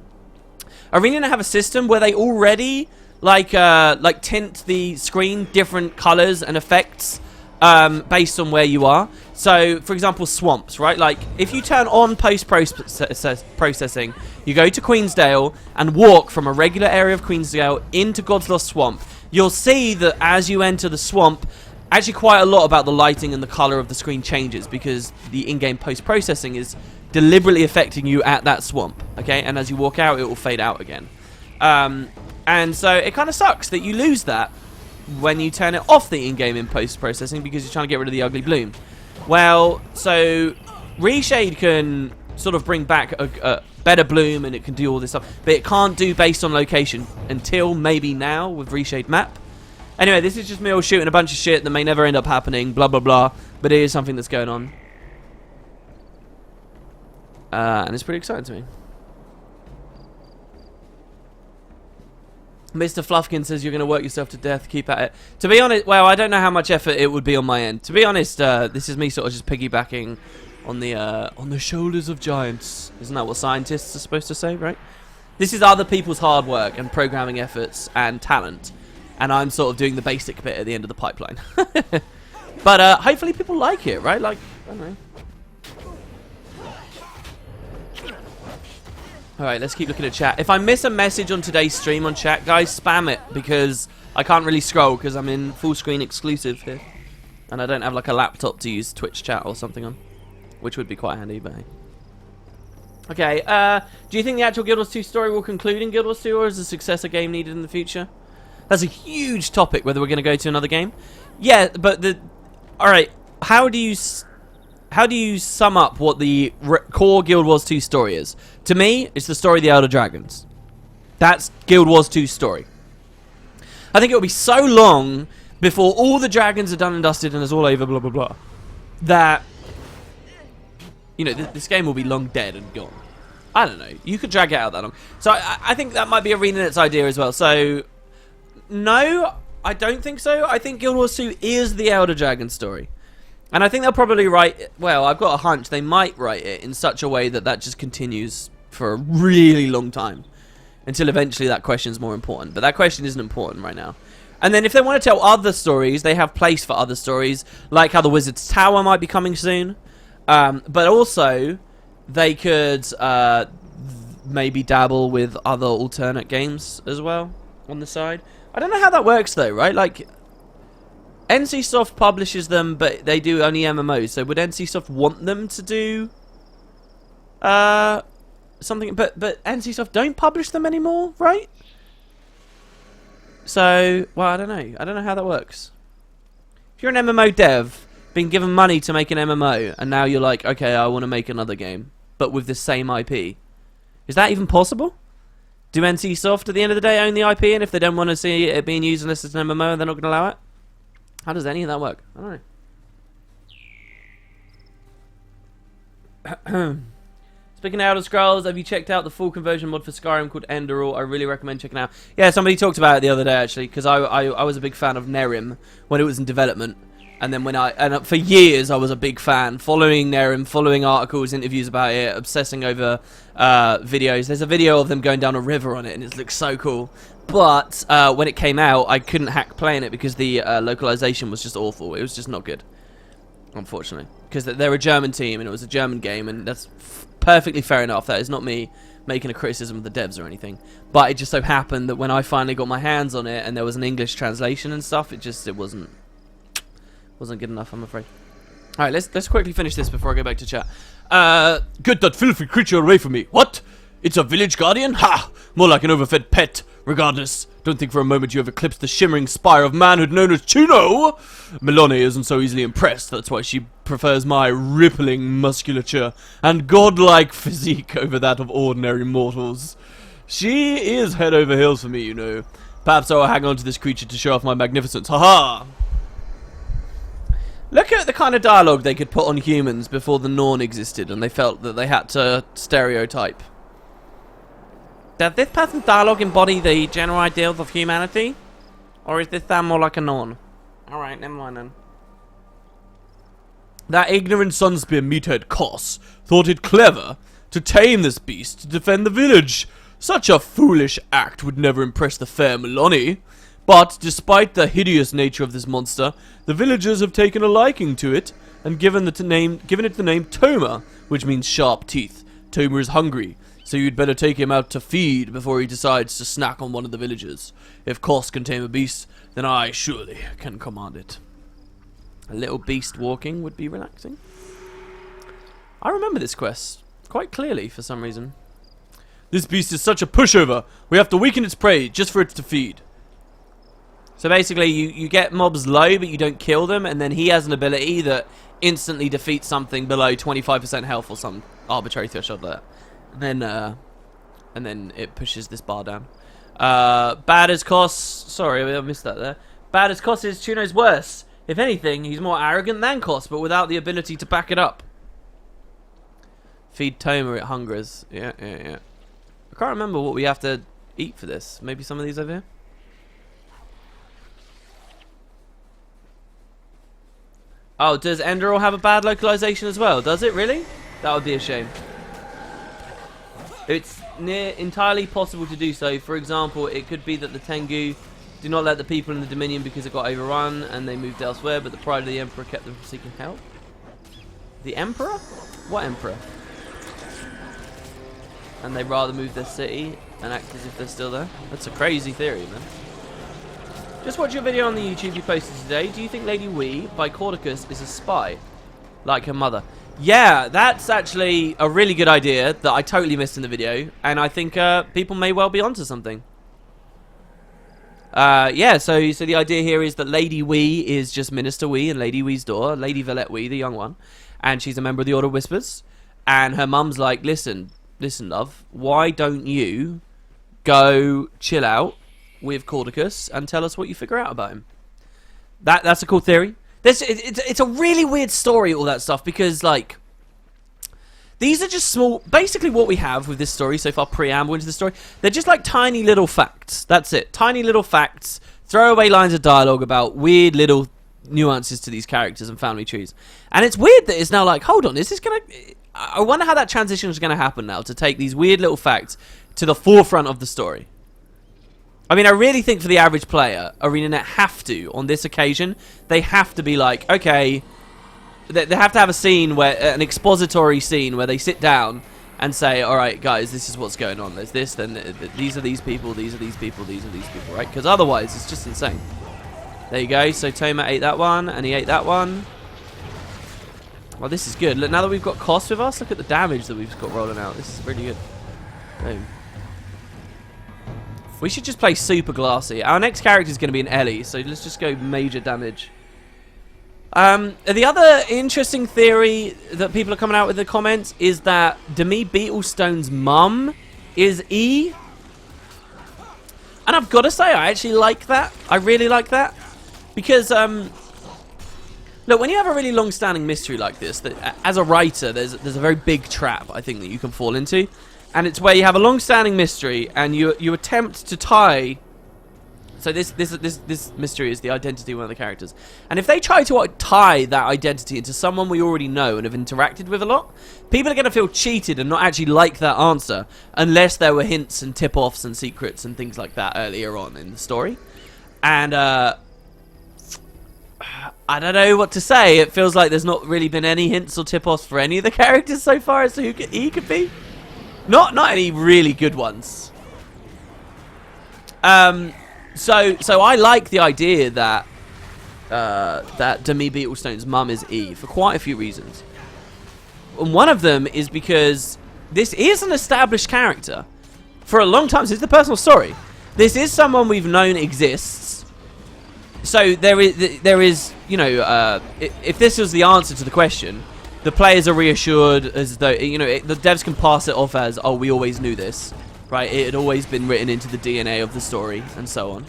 Arena have a system where they already like tint the screen different colors and effects based on where you are. So, for example, swamps, right? Like, if you turn on post-processing, you go to Queensdale and walk from a regular area of Queensdale into God's Lost Swamp, you'll see that as you enter the swamp, actually quite a lot about the lighting and the color of the screen changes because the in-game post-processing is deliberately affecting you at that swamp, okay? And as you walk out, it will fade out again. And so it kind of sucks that you lose that when you turn it off the in-game in post-processing because you're trying to get rid of the ugly bloom. Well, so Reshade can sort of bring back a better bloom and it can do all this stuff, but it can't do based on location until maybe now with Reshade map. Anyway, this is just me all shooting a bunch of shit that may never end up happening, blah blah blah, but it is something that's going on. And it's pretty exciting to me. Mr. Fluffkin says you're going to work yourself to death, keep at it. To be honest, well, I don't know how much effort it would be on my end. To be honest, this is me sort of just piggybacking on the shoulders of giants. Isn't that what scientists are supposed to say, right? This is other people's hard work and programming efforts and talent. And I'm sort of doing the basic bit at the end of the pipeline. But hopefully people like it, right? Like, I don't know. Alright, let's keep looking at chat. If I miss a message on today's stream on chat, guys, spam it, because I can't really scroll, because I'm in full screen exclusive here. And I don't have, like, a laptop to use Twitch chat or something on, which would be quite handy, but hey. Okay, do you think the actual Guild Wars 2 story will conclude in Guild Wars 2, or is a successor game needed in the future? That's a huge topic, whether we're going to go to another game. Yeah, but alright, how do you sum up what the core Guild Wars 2 story is? To me, it's the story of the Elder Dragons. That's Guild Wars 2's story. I think it'll be so long before all the dragons are done and dusted and it's all over, blah, blah, blah, that, you know, this game will be long dead and gone. I don't know. You could drag it out that long. So I think that might be ArenaNet's idea as well. So, no, I don't think so. I think Guild Wars 2 is the Elder Dragon story. And I think they'll probably write it, well, I've got a hunch they might write it in such a way that that just continues for a really long time. Until eventually that question's more important. But that question isn't important right now. And then if they want to tell other stories, they have place for other stories. Like how the Wizard's Tower might be coming soon. But also, they could maybe dabble with other alternate games as well on the side. I don't know how that works though, right? Like, NCSoft publishes them, but they do only MMOs. So would NCSoft want them to do something? But NCSoft don't publish them anymore, right? So, well, I don't know. I don't know how that works. If you're an MMO dev, being given money to make an MMO, and now you're like, okay, I want to make another game, but with the same IP. Is that even possible? Do NCSoft at the end of the day own the IP, and if they don't want to see it being used unless it's an MMO, they're not going to allow it? How does any of that work? I don't know. Speaking of Elder Scrolls, have you checked out the full conversion mod for Skyrim called Enderall? I really recommend checking out. Yeah, somebody talked about it the other day actually, because I was a big fan of Nerim when it was in development, and then for years I was a big fan, following Nerim, following articles, interviews about it, obsessing over videos. There's a video of them going down a river on it, and it looks so cool. But when it came out, I couldn't hack playing it because the localization was just awful. It was just not good, unfortunately, because they're a German team and it was a German game, and that's perfectly fair enough. That is not me making a criticism of the devs or anything. But it just so happened that when I finally got my hands on it and there was an English translation and stuff, it wasn't good enough, I'm afraid. All right, let's quickly finish this before I go back to chat. Get that filthy creature away from me. What? It's a village guardian? Ha! More like an overfed pet. Regardless, Don't think for a moment you have eclipsed the shimmering spire of manhood known as Chuno! Melanie isn't so easily impressed, that's why she prefers my rippling musculature and godlike physique over that of ordinary mortals. She is head over heels for me, you know. Perhaps I'll hang on to this creature to show off my magnificence. Haha! Look at the kind of dialogue they could put on humans before the Norn existed and they felt that they had to stereotype. Does this person's dialogue embody the general ideals of humanity? Or is this sound more like a Norn? Alright, never mind then. That ignorant sunspear meathead Koss thought it clever to tame this beast to defend the village. Such a foolish act would never impress the fair Melanie. But, despite the hideous nature of this monster, the villagers have taken a liking to it and given it the name Toma, which means sharp teeth. Toma is hungry, so you'd better take him out to feed before he decides to snack on one of the villagers. If Koss can tame a beast, then I surely can command it. A little beast walking would be relaxing. I remember this quest quite clearly for some reason. This beast is such a pushover. We have to weaken its prey just for it to feed. So basically, you get mobs low, but you don't kill them, and then he has an ability that instantly defeats something below 25% health or some arbitrary threshold like that. And then it pushes this bar down. Bad as Koss. Sorry, I missed that there. Bad as Koss is, Chuno's worse. If anything, he's more arrogant than Koss, but without the ability to back it up. Feed Toma, it hungers. Yeah. I can't remember what we have to eat for this. Maybe some of these over here? Oh, does Enderal have a bad localization as well? Does it really? That would be a shame. It's near entirely possible to do so. For example, it could be that the Tengu do not let the people in the Dominion because it got overrun and they moved elsewhere, but the pride of the Emperor kept them from seeking help. The Emperor? What Emperor? And they rather move their city and act as if they're still there? That's a crazy theory, man. Just watch your video on the YouTube you posted today. Do you think Lady Wee by Cordicus is a spy? Like her mother? Yeah, that's actually a really good idea that I totally missed in the video. And I think people may well be onto something. Yeah, so the idea here is that Lady Wee is just Minister Wee and Lady Wee's daughter, Lady Villette Wee, the young one. And she's a member of the Order of Whispers. And her mum's like, listen, love, why don't you go chill out with Cordicus and tell us what you figure out about him? That's a cool theory. It's a really weird story, all that stuff, because, like, these are just small... Basically, what we have with this story so far, preamble into the story, they're just, like, tiny little facts. That's it. Tiny little facts, throwaway lines of dialogue about weird little nuances to these characters and family trees. And it's weird that it's now like, hold on, is this going to... I wonder how that transition is going to happen now, to take these weird little facts to the forefront of the story. I mean, I really think for the average player, ArenaNet have to, on this occasion, they have to be like, okay, they have to have a scene, where an expository scene, where they sit down and say, alright guys, this is what's going on, there's this, then these are these people, these are these people, these are these people, right? Because otherwise, it's just insane. There you go, so Toma ate that one, and he ate that one. Well, this is good. Look, now that we've got Koss with us, look at the damage that we've got rolling out. This is really good. Boom. We should just play super glassy. Our next character is going to be an Ellie, so let's just go major damage. The other interesting theory that people are coming out with in the comments is that Demi Beetlestone's mum is E. And I've got to say, I actually like that. I really like that. Because, look, when you have a really long-standing mystery like this, that as a writer, there's a very big trap, I think, that you can fall into. And it's where you have a long-standing mystery, and you attempt to tie... So this mystery is the identity of one of the characters. And if they try to tie that identity into someone we already know and have interacted with a lot, people are going to feel cheated and not actually like that answer, unless there were hints and tip-offs and secrets and things like that earlier on in the story. And, I don't know what to say. It feels like there's not really been any hints or tip-offs for any of the characters so far as to who he could be. Not any really good ones. So I like the idea that that Demi Beetlestone's mum is E for quite a few reasons. And one of them is because this is an established character for a long time. So it's the personal story. this is someone we've known exists. So there is, you know, if this was the answer to the question, the players are reassured as though, you know, the devs can pass it off as, oh, we always knew this, right? It had always been written into the DNA of the story, and so on.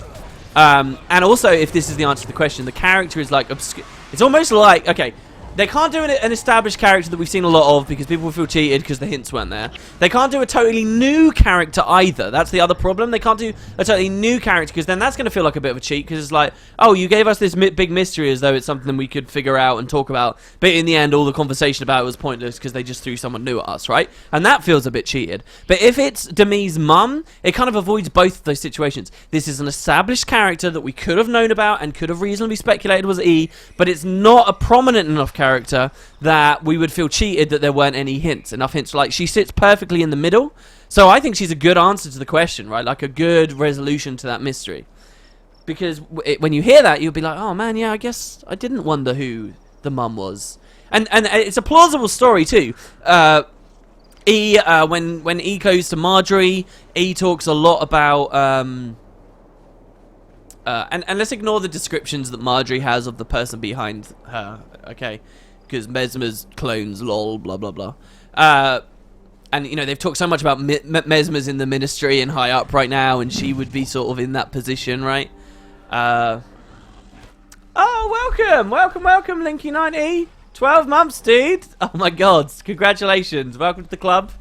And also, if this is the answer to the question, the character is like obscure. It's almost like, okay, they can't do an established character that we've seen a lot of because people feel cheated because the hints weren't there. They can't do a totally new character either. That's the other problem. They can't do a totally new character because then that's going to feel like a bit of a cheat because it's like, oh, you gave us this big mystery as though it's something we could figure out and talk about. But in the end, all the conversation about it was pointless because they just threw someone new at us, right? And that feels a bit cheated. But if it's Demi's mum, it kind of avoids both of those situations. This is an established character that we could have known about and could have reasonably speculated was E, but it's not a prominent enough character that we would feel cheated that there weren't any hints, enough hints. Like, she sits perfectly in the middle, so I think she's a good answer to the question, right? Like a good resolution to that mystery, because when you hear that, you'll be like, oh man, yeah, I guess I didn't wonder who the mum was. And it's a plausible story too. When E goes to Marjorie, E talks a lot about and let's ignore the descriptions that Marjorie has of the person behind her, okay? Because Mesmer's clones, lol, blah, blah, blah. And, you know, they've talked so much about Mesmer's in the ministry and high up right now, and she would be sort of in that position, right? Oh, welcome, Linky90. 12 months, dude. Oh, my God. Congratulations. Welcome to the club.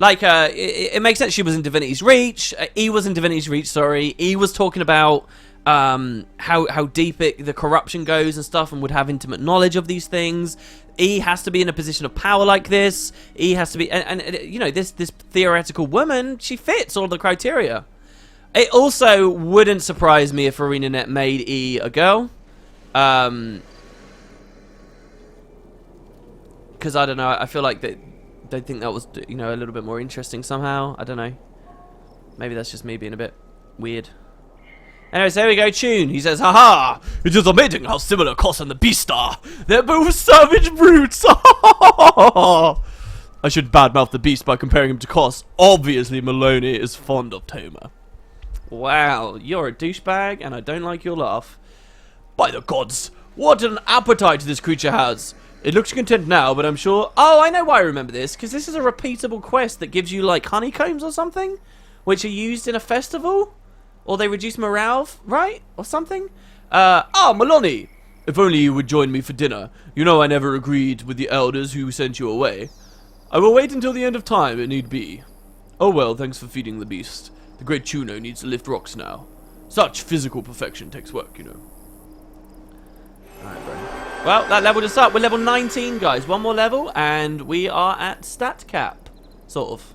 Like, it makes sense she was in Divinity's Reach. E was in Divinity's Reach, sorry. E was talking about how deep the corruption goes and stuff and would have intimate knowledge of these things. E has to be in a position of power like this. E has to be... And you know, this theoretical woman, she fits all the criteria. It also wouldn't surprise me if ArenaNet made E a girl. Because, I don't know, I feel like they think that was, you know, a little bit more interesting somehow. I don't know. Maybe that's just me being a bit weird. Anyways, there we go, Tune. He says, haha, it is amazing how similar Koss and the Beast are. They're both savage brutes. I should badmouth the Beast by comparing him to Koss. Obviously, Maloney is fond of Toma. Wow, you're a douchebag, and I don't like your laugh. By the gods, what an appetite this creature has. It looks content now, but I'm sure... Oh, I know why I remember this, because this is a repeatable quest that gives you, like, honeycombs or something, which are used in a festival. Or they reduce morale, right? Or something? Maloney! If only you would join me for dinner. You know I never agreed with the elders who sent you away. I will wait until the end of time, if need be. Oh well, thanks for feeding the beast. The great Chuno needs to lift rocks now. Such physical perfection takes work, you know. Alright, bro. Well, that leveled us up. We're level 19, guys. One more level, and we are at stat cap. Sort of.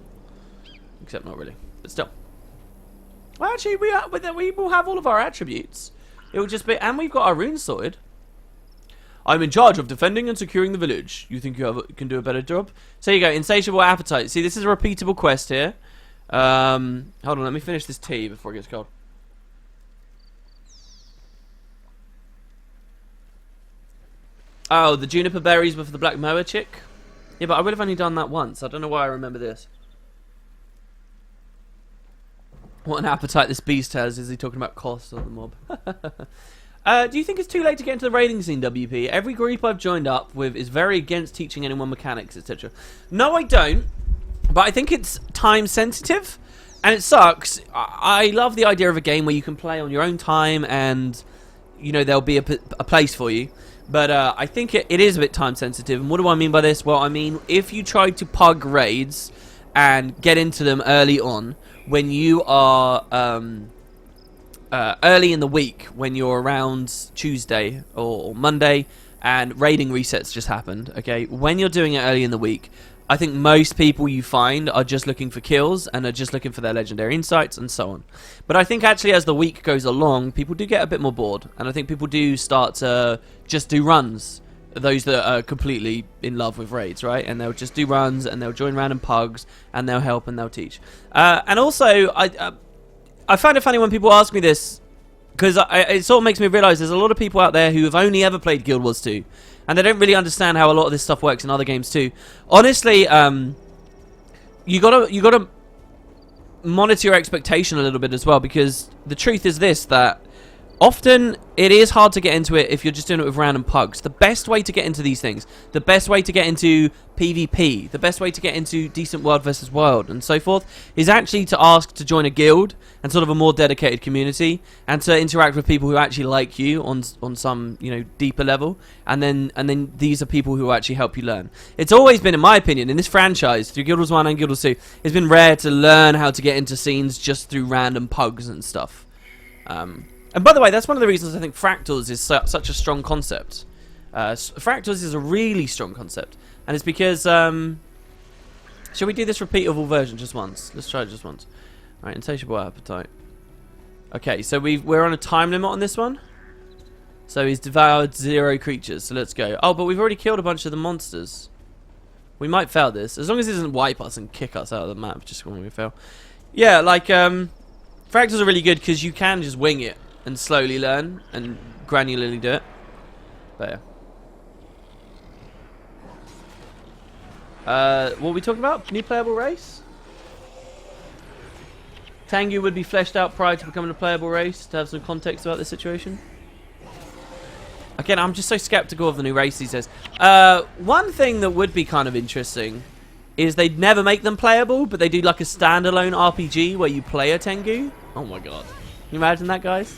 Except not really. But still. Well, actually, we will have all of our attributes. It will just be... And we've got our runes sorted. I'm in charge of defending and securing the village. You think you can do a better job? So you go. Insatiable appetite. See, this is a repeatable quest here. Hold on. Let me finish this tea before it gets cold. Oh, the juniper berries were for the black moa chick? Yeah, but I would have only done that once. I don't know why I remember this. What an appetite this beast has. Is he talking about Koss or the mob? Do you think it's too late to get into the raiding scene, WP? Every group I've joined up with is very against teaching anyone mechanics, etc. No, I don't. But I think it's time sensitive. And it sucks. I love the idea of a game where you can play on your own time and, you know, there'll be a place for you. But I think it is a bit time sensitive. And what do I mean by this? Well, I mean, if you try to pug raids and get into them early on, when you are early in the week, when you're around Tuesday or Monday, and raiding resets just happened, okay? When you're doing it early in the week, I think most people you find are just looking for kills and are just looking for their legendary insights and so on. But I think actually as the week goes along, people do get a bit more bored, and I think people do start to just do runs. Those that are completely in love with raids, right? And they'll just do runs, and they'll join random pugs, and they'll help, and they'll teach. And also, I find it funny when people ask me this, because it sort of makes me realise there's a lot of people out there who have only ever played Guild Wars 2, and they don't really understand how a lot of this stuff works in other games too. Honestly, you gotta monitor your expectation a little bit as well, because the truth is this, that often it is hard to get into it if you're just doing it with random pugs. The best way to get into these things, the best way to get into PvP, the best way to get into decent world versus world and so forth, is actually to ask to join a guild and sort of a more dedicated community, and to interact with people who actually like you on some, you know, deeper level, and then these are people who actually help you learn. It's always been, in my opinion, in this franchise, through Guild Wars 1 and Guild Wars 2, it's been rare to learn how to get into scenes just through random pugs and stuff. And by the way, that's one of the reasons I think Fractals is such a strong concept. Fractals is a really strong concept, and it's because shall we do this repeatable version just once? Let's try it just once. Alright, insatiable appetite. Okay, so we're on a time limit on this one. So he's devoured 0 creatures, so let's go. Oh, but we've already killed a bunch of the monsters. We might fail this, as long as it doesn't wipe us and kick us out of the map just when we fail. Yeah, like, Fractals are really good because you can just wing it and slowly learn and granularly do it. But yeah. What were we talking about? New playable race? Tengu would be fleshed out prior to becoming a playable race, to have some context about the situation. Again, I'm just so skeptical of the new race these days. One thing that would be kind of interesting is they'd never make them playable, but they do like a standalone RPG where you play a Tengu. Oh my god. Can you imagine that, guys?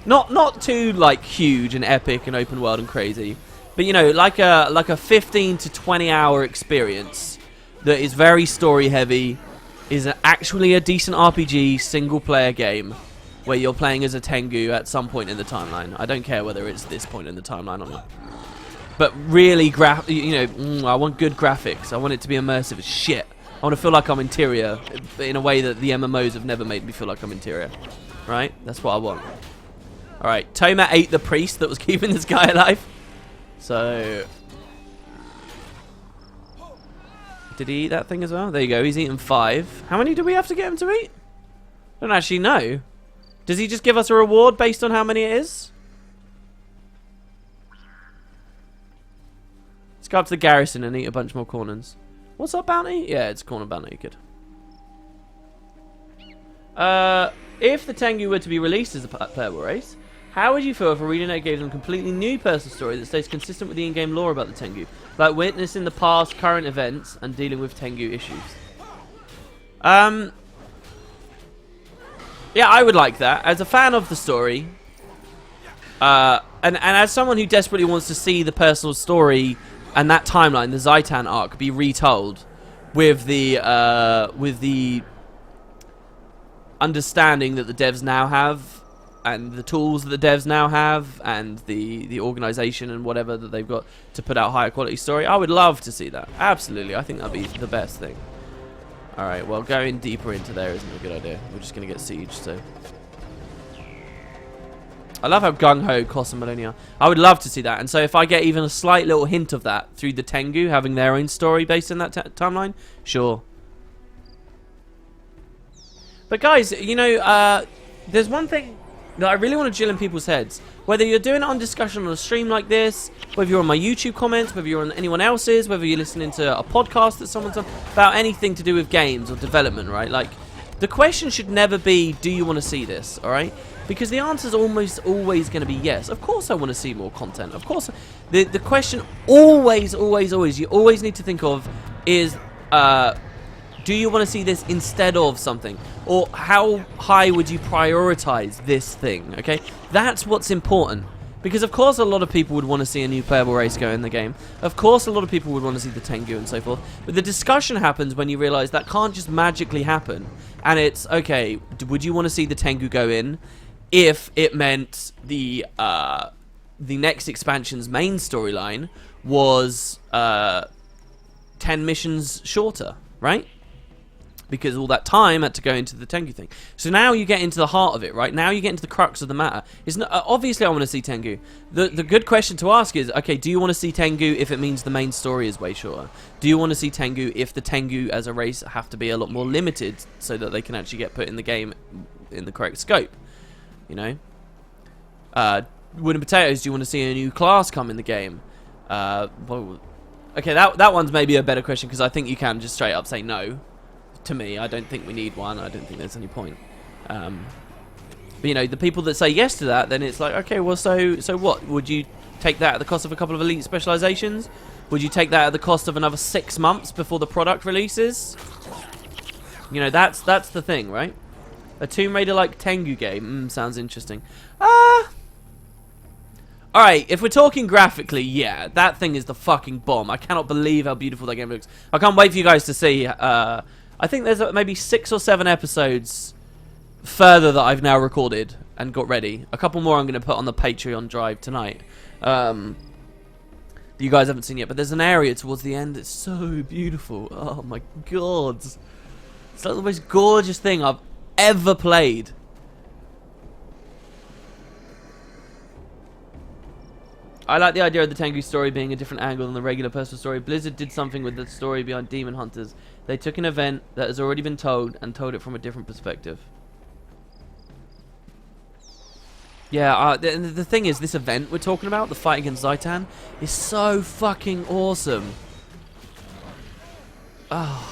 Not too like huge and epic and open world and crazy, but you know, like a 15 to 20 hour experience that is very story heavy, is actually a decent RPG single player game where you're playing as a Tengu at some point in the timeline. I don't care whether it's this point in the timeline or not. But really, I want good graphics. I want it to be immersive as shit. I want to feel like I'm interior in a way that the MMOs have never made me feel like I'm interior. Right? That's what I want. Alright, Toma ate the priest that was keeping this guy alive. So... did he eat that thing as well? There you go, he's eaten 5. How many do we have to get him to eat? I don't actually know. Does he just give us a reward based on how many it is? Let's go up to the garrison and eat a bunch more corners. What's our bounty? Yeah, it's corner bounty, good. If the Tengu were to be released as a playable race, how would you feel if a reading gave them a completely new personal story that stays consistent with the in-game lore about the Tengu? Like witnessing the past, current events, and dealing with Tengu issues. Yeah, I would like that. As a fan of the story, and as someone who desperately wants to see the personal story and that timeline, the Zaitan arc, be retold with the understanding that the devs now have, and the tools that the devs now have, and the organization and whatever that they've got to put out higher quality story, I would love to see that. Absolutely, I think that'd be the best thing. Alright, well, going deeper into there isn't a good idea. We're just going to get sieged, so... I love how gung-ho Koss and Maloney are. I would love to see that, and so if I get even a slight little hint of that through the Tengu having their own story based in that timeline, sure. But guys, you know, there's one thing that I really want to drill in people's heads. Whether you're doing it on discussion on a stream like this, whether you're on my YouTube comments, whether you're on anyone else's, whether you're listening to a podcast that someone's on, about anything to do with games or development, right? Like, the question should never be, do you want to see this, alright? Because the answer is almost always going to be yes. Of course I want to see more content. Of course. The question always, you always need to think of is, do you want to see this instead of something? Or how high would you prioritize this thing, okay? That's what's important. Because of course a lot of people would want to see a new playable race go in the game. Of course a lot of people would want to see the Tengu and so forth. But the discussion happens when you realize that can't just magically happen. And it's, okay, would you want to see the Tengu go in if it meant the next expansion's main storyline was 10 missions shorter, right? Because all that time had to go into the Tengu thing. So now you get into the heart of it, right? Now you get into the crux of the matter. It's not, obviously I want to see Tengu. The good question to ask is, okay, do you want to see Tengu if it means the main story is way shorter? Do you want to see Tengu if the Tengu as a race have to be a lot more limited so that they can actually get put in the game in the correct scope? You know? Wood and potatoes, do you want to see a new class come in the game? Well, okay, that one's maybe a better question because I think you can just straight up say no. to me. I don't think we need one. I don't think there's any point. But you know, the people that say yes to that, then it's like, okay, well, so what? Would you take that at the cost of a couple of elite specializations? Would you take that at the cost of another 6 months before the product releases? You know, that's the thing, right? A Tomb Raider-like Tengu game. Sounds interesting. Alright, if we're talking graphically, yeah, that thing is the fucking bomb. I cannot believe how beautiful that game looks. I can't wait for you guys to see. I think there's maybe 6 or 7 episodes further that I've now recorded and got ready. A couple more I'm going to put on the Patreon drive tonight. You guys haven't seen yet, but there's an area towards the end that's so beautiful. Oh my god. It's like the most gorgeous thing I've ever played. I like the idea of the Tengu story being a different angle than the regular personal story. Blizzard did something with the story behind Demon Hunters. They took an event that has already been told and told it from a different perspective. Yeah, the thing is, this event we're talking about, the fight against Zaitan, is so fucking awesome. Oh.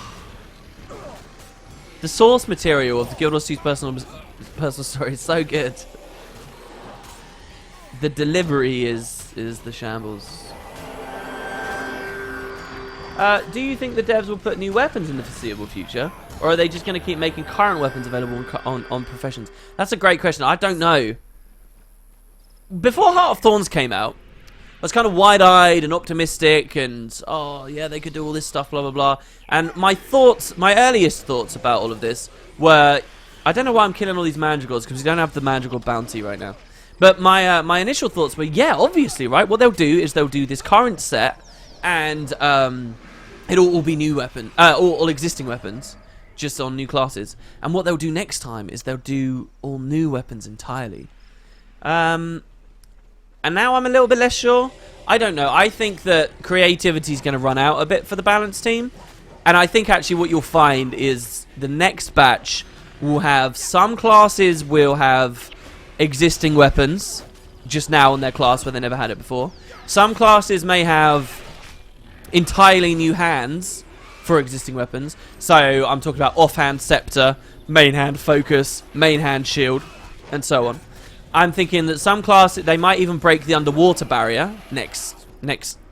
The source material of the Guild Wars 2's personal story is so good. The delivery is the shambles. Do you think the devs will put new weapons in the foreseeable future? Or are they just going to keep making current weapons available on professions? That's a great question. I don't know. Before Heart of Thorns came out, I was kind of wide-eyed and optimistic and, oh, yeah, they could do all this stuff, blah, blah, blah. And my earliest thoughts about all of this were, I don't know why I'm killing all these Mandragors, because we don't have the Mandragor bounty right now. But my initial thoughts were, yeah, obviously, right? What they'll do is they'll do this current set, and it'll all be new weapons, all existing weapons, just on new classes. And what they'll do next time is they'll do all new weapons entirely. And now I'm a little bit less sure. I don't know. I think that creativity is going to run out a bit for the balance team. And I think actually what you'll find is the next batch will have some classes will have existing weapons just now on their class where they never had it before. Some classes may have entirely new hands for existing weapons. So I'm talking about offhand scepter, main hand focus, main hand shield, and so on. I'm thinking that some classes, they might even break the underwater barrier next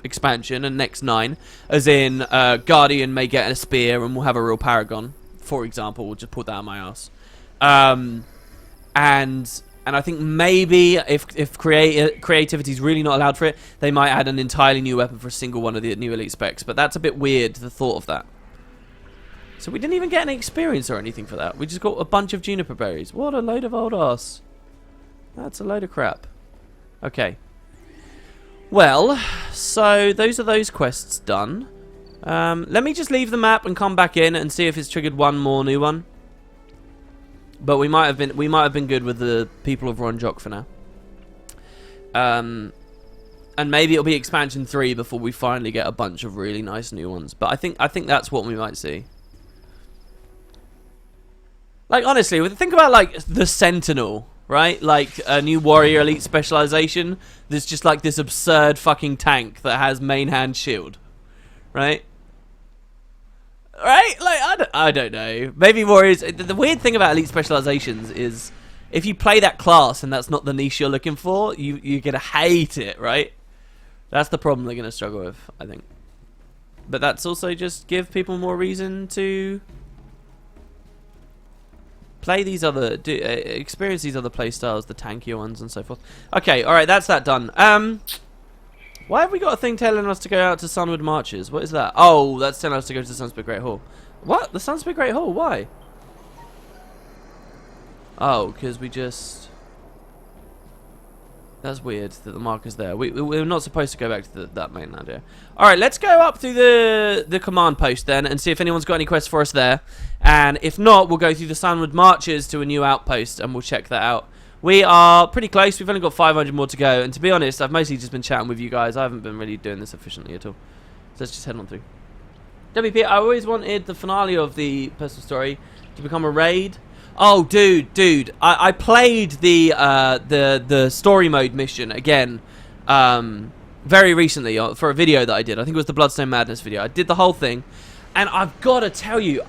expansion and next 9. As in, Guardian may get a spear and we'll have a real Paragon, for example. We'll just put that on my ass. And I think maybe if creativity is really not allowed for it, they might add an entirely new weapon for a single one of the new elite specs. But that's a bit weird, the thought of that. So we didn't even get any experience or anything for that. We just got a bunch of juniper berries. What a load of old ass. That's a load of crap. Okay. Well, so those are those quests done. Let me just leave the map and come back in and see if it's triggered one more new one. But we might have been good with the people of Ronjok for now. And maybe it'll be expansion 3 before we finally get a bunch of really nice new ones. But I think that's what we might see. Like honestly, think about like the Sentinel. Right? Like a new warrior elite specialization. There's just like this absurd fucking tank that has main hand shield. Right? Right? Like, I don't know. Maybe warriors... The weird thing about elite specializations is if you play that class and that's not the niche you're looking for, you're going to hate it, right? That's the problem they're going to struggle with, I think. But that's also just give people more reason to... play these other, experience these other play styles, the tankier ones and so forth. Okay, alright, that's that done. Why have we got a thing telling us to go out to Sunward Marches? What is that? Oh, that's telling us to go to the Sunspit Great Hall. What? The Sunspit Great Hall? Why? Oh, because we just... That's weird that the marker's there. We're not supposed to go back to that mainland area. Alright, let's go up through the command post then and see if anyone's got any quests for us there. And if not, we'll go through the Sunward Marches to a new outpost and we'll check that out. We are pretty close. We've only got 500 more to go. And to be honest, I've mostly just been chatting with you guys. I haven't been really doing this efficiently at all. So let's just head on through. WP, I always wanted the finale of the personal story to become a raid. Oh, dude, I played the story mode mission again very recently for a video that I did. I think it was the Bloodstone Madness video. I did the whole thing, and I've got to tell you,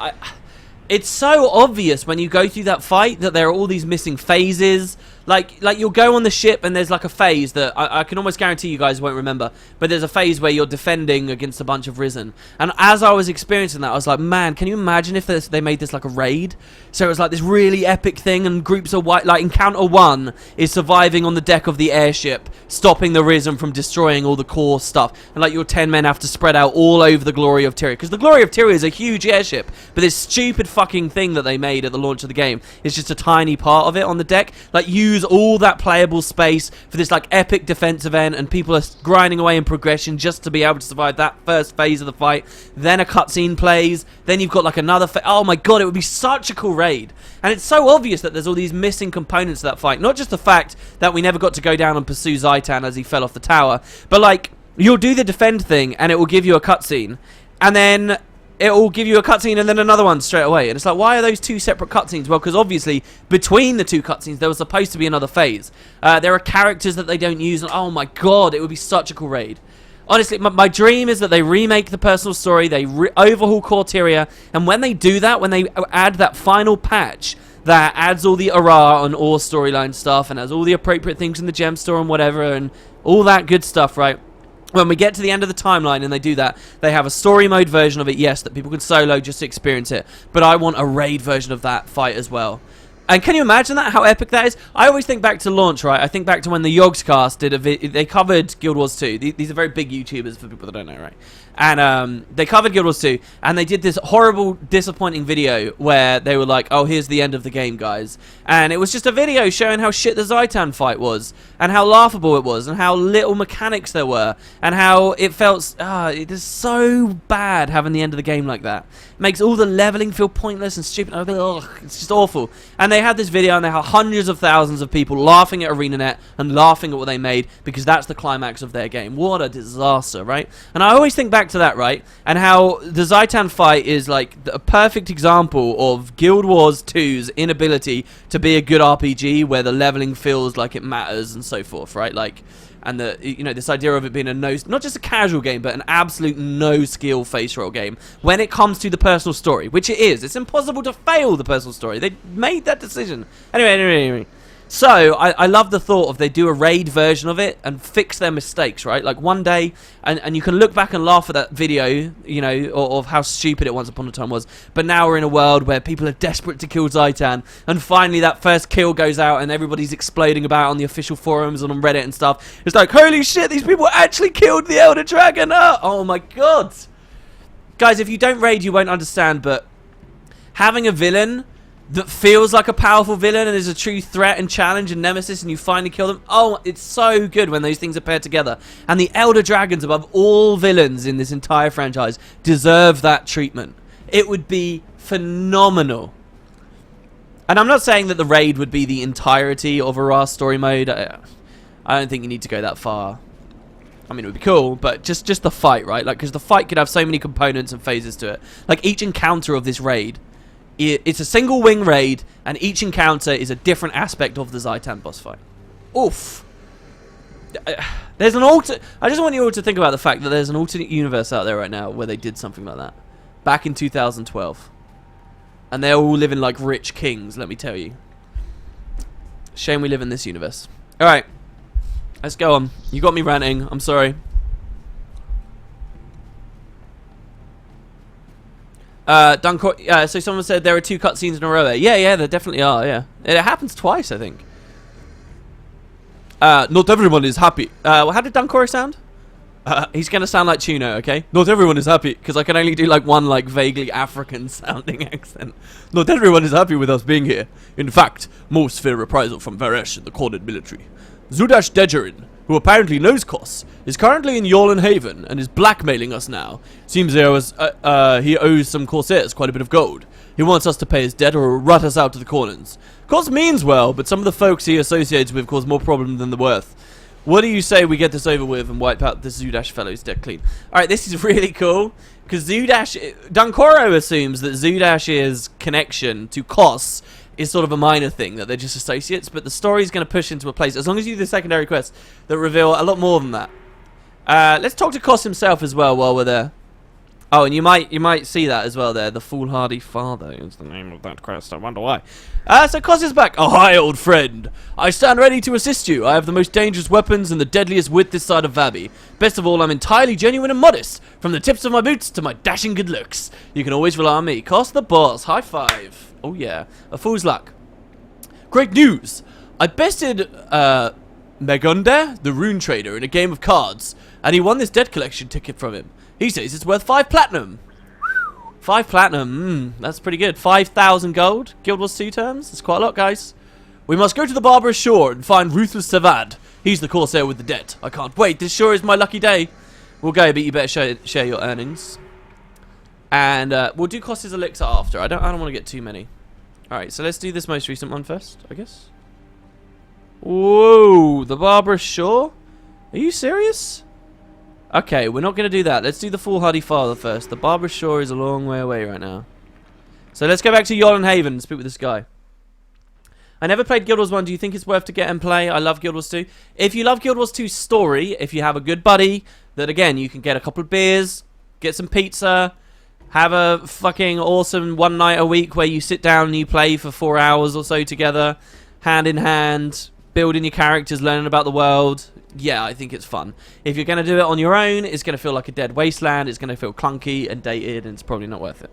It's so obvious when you go through that fight that there are all these missing phases. Like you'll go on the ship and there's like a phase that I can almost guarantee you guys won't remember. But there's a phase where you're defending against a bunch of Risen. And as I was experiencing that, I was like, man, can you imagine if they made this like a raid? So it was like this really epic thing, and groups of white, like Encounter 1 is surviving on the deck of the airship, stopping the Risen from destroying all the core stuff. And like your 10 men have to spread out all over the Glory of Tyria. Because the Glory of Tyria is a huge airship. But this stupid fucking thing that they made at the launch of the game is just a tiny part of it on the deck. Like, use all that playable space for this like epic defense event, and people are grinding away in progression just to be able to survive that first phase of the fight. Then a cutscene plays, then you've got like another oh my god, it would be such a cool raid. And it's so obvious that there's all these missing components to that fight. Not just the fact that we never got to go down and pursue Zaitan as he fell off the tower, but like, you'll do the defend thing and it will give you a cutscene, and then it will give you a cutscene and then another one straight away. And it's like, why are those two separate cutscenes? Well, because obviously, between the two cutscenes, there was supposed to be another phase. There are characters that they don't use, and oh my god, it would be such a cool raid. Honestly, my dream is that they remake the personal story, they overhaul Core Tyria, and when they do that, when they add that final patch that adds all the Ara and Ore storyline stuff, and has all the appropriate things in the gem store and whatever, and all that good stuff, right? When we get to the end of the timeline and they do that, they have a story mode version of it, yes, that people can solo just to experience it. But I want a raid version of that fight as well. And can you imagine that? How epic that is? I always think back to launch, right? I think back to when the Yogscast did they covered Guild Wars 2. These are very big YouTubers for people that don't know, right? And they covered Guild Wars 2, and they did this horrible, disappointing video where they were like, oh, here's the end of the game, guys. And it was just a video showing how shit the Zaitan fight was, and how laughable it was, and how little mechanics there were, and how it felt, it is so bad having the end of the game like that. It makes all the leveling feel pointless and stupid. Ugh, it's just awful. And they had this video, and they had hundreds of thousands of people laughing at ArenaNet and laughing at what they made, because that's the climax of their game. What a disaster, right? And I always think back to that, right? And how the Zaitan fight is like a perfect example of Guild Wars 2's inability to be a good RPG where the leveling feels like it matters and so forth, right? Like, and the, you know, this idea of it being not just a casual game, but an absolute no skill face roll game when it comes to the personal story, which it is. It's impossible to fail the personal story. They made that decision. Anyway. So, I love the thought of they do a raid version of it and fix their mistakes, right? Like one day, and you can look back and laugh at that video, you know, of how stupid it once upon a time was. But now we're in a world where people are desperate to kill Zaitan, and finally that first kill goes out and everybody's exploding about it on the official forums and on Reddit and stuff. It's like, holy shit, these people actually killed the Elder Dragon! Oh my god! Guys, if you don't raid, you won't understand, but having a villain that feels like a powerful villain and is a true threat and challenge and nemesis, and you finally kill them. Oh, it's so good when those things are paired together. And the Elder Dragons, above all villains in this entire franchise, deserve that treatment. It would be phenomenal. And I'm not saying that the raid would be the entirety of a Ra story mode. I don't think you need to go that far. I mean, it would be cool, but just the fight, right? Like, because the fight could have so many components and phases to it. Like, each encounter of this raid, it's a single wing raid, and each encounter is a different aspect of the Zaitan boss fight. Oof. There's an I just want you all to think about the fact that there's an alternate universe out there right now where they did something like that. Back in 2012. And they're all living like rich kings, let me tell you. Shame we live in this universe. Alright. Let's go on. You got me ranting. I'm sorry. So someone said there are 2 cutscenes in a row there. Yeah, there definitely are, yeah. It happens twice, I think. Not everyone is happy. How did Dunkor sound? He's going to sound like Chuno, okay? Not everyone is happy, because I can only do like one like vaguely African-sounding accent. Not everyone is happy with us being here. In fact, most fear reprisal from Varesh and the cornered military. Zudash Dejerin, who apparently knows Koss, is currently in Yorlan Haven and is blackmailing us now. Seems he owes some Corsairs quite a bit of gold. He wants us to pay his debt or rut us out to the corners. Koss means well, but some of the folks he associates with cause more problem than they're worth. What do you say we get this over with and wipe out this Zudash fellow's debt clean? Alright, this is really cool, because Dunkoro assumes that Zudash's connection to Koss is sort of a minor thing, that they're just associates, but the story's going to push into a place, as long as you do the secondary quests, that reveal a lot more than that. Let's talk to Koss himself as well while we're there. Oh, and you might see that as well there. The Foolhardy Father is the name of that quest. I wonder why. So Koss is back. Oh, hi, old friend. I stand ready to assist you. I have the most dangerous weapons and the deadliest wit this side of Vabby. Best of all, I'm entirely genuine and modest. From the tips of my boots to my dashing good looks. You can always rely on me. Koss the boss. High five. Oh, yeah. A fool's luck. Great news. I bested, Megunde, the rune trader, in a game of cards. And he won this debt collection ticket from him. He says it's worth 5 platinum. 5 platinum, that's pretty good. 5,000 gold, Guild Wars 2 terms. That's quite a lot, guys. We must go to the barbarous shore and find Ruthless Savad. He's the corsair with the debt. I can't wait. This sure is my lucky day. We'll go, but you better share your earnings. And we'll do Koss's elixir after. I don't want to get too many. All right, so let's do this most recent one first, I guess. Whoa, the barbarous shore? Are you serious? Okay, we're not going to do that. Let's do the Foolhardy Father first. The barbarous shore is a long way away right now. So let's go back to Yolland Haven and speak with this guy. I never played Guild Wars 1. Do you think it's worth to get and play? I love Guild Wars 2. If you love Guild Wars 2 story, if you have a good buddy, that again, you can get a couple of beers, get some pizza, have a fucking awesome one night a week where you sit down and you play for 4 hours or so together, hand in hand, building your characters, learning about the world. Yeah, I think it's fun. If you're going to do it on your own, it's going to feel like a dead wasteland. It's going to feel clunky and dated, and it's probably not worth it.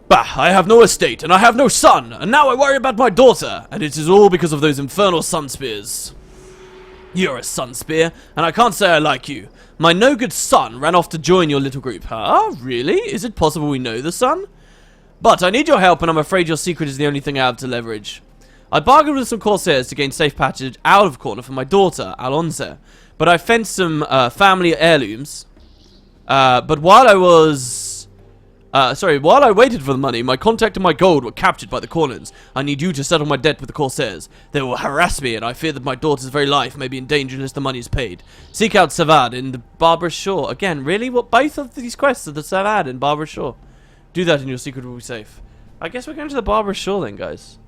Bah, I have no estate, and I have no son, and now I worry about my daughter, and it is all because of those infernal sun spears. You're a sun spear, and I can't say I like you. My no-good son ran off to join your little group. Huh? Really? Is it possible we know the son? But I need your help, and I'm afraid your secret is the only thing I have to leverage. I bargained with some corsairs to gain safe passage out of corner for my daughter, Alonze, but I fenced some family heirlooms. But while I waited for the money, my contact and my gold were captured by the Corners. I need you to settle my debt with the corsairs. They will harass me, and I fear that my daughter's very life may be in danger unless the money is paid. Seek out Savad in the Barbarous Shore. Again, really? What? Both of these quests are the Savad in Barbarous Shore. Do that and your secret will be safe. I guess we're going to the Barbarous Shore then, guys.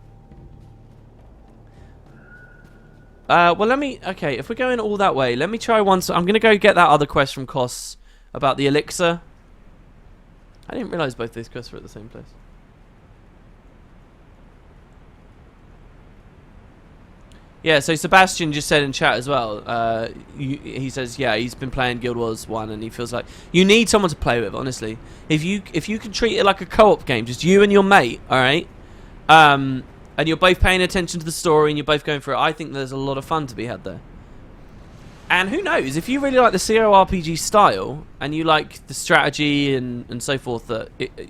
Well, okay, if we're going all that way, let me try once. I'm going to go get that other quest from Koss about the elixir. I didn't realise both these quests were at the same place. Yeah, so Sebastian just said in chat as well, he says, yeah, he's been playing Guild Wars 1 and he feels like you need someone to play with, honestly. If you can treat it like a co-op game, just you and your mate, alright? And you're both paying attention to the story and you're both going through it, I think there's a lot of fun to be had there. And who knows, if you really like the CRPG style and you like the strategy and so forth,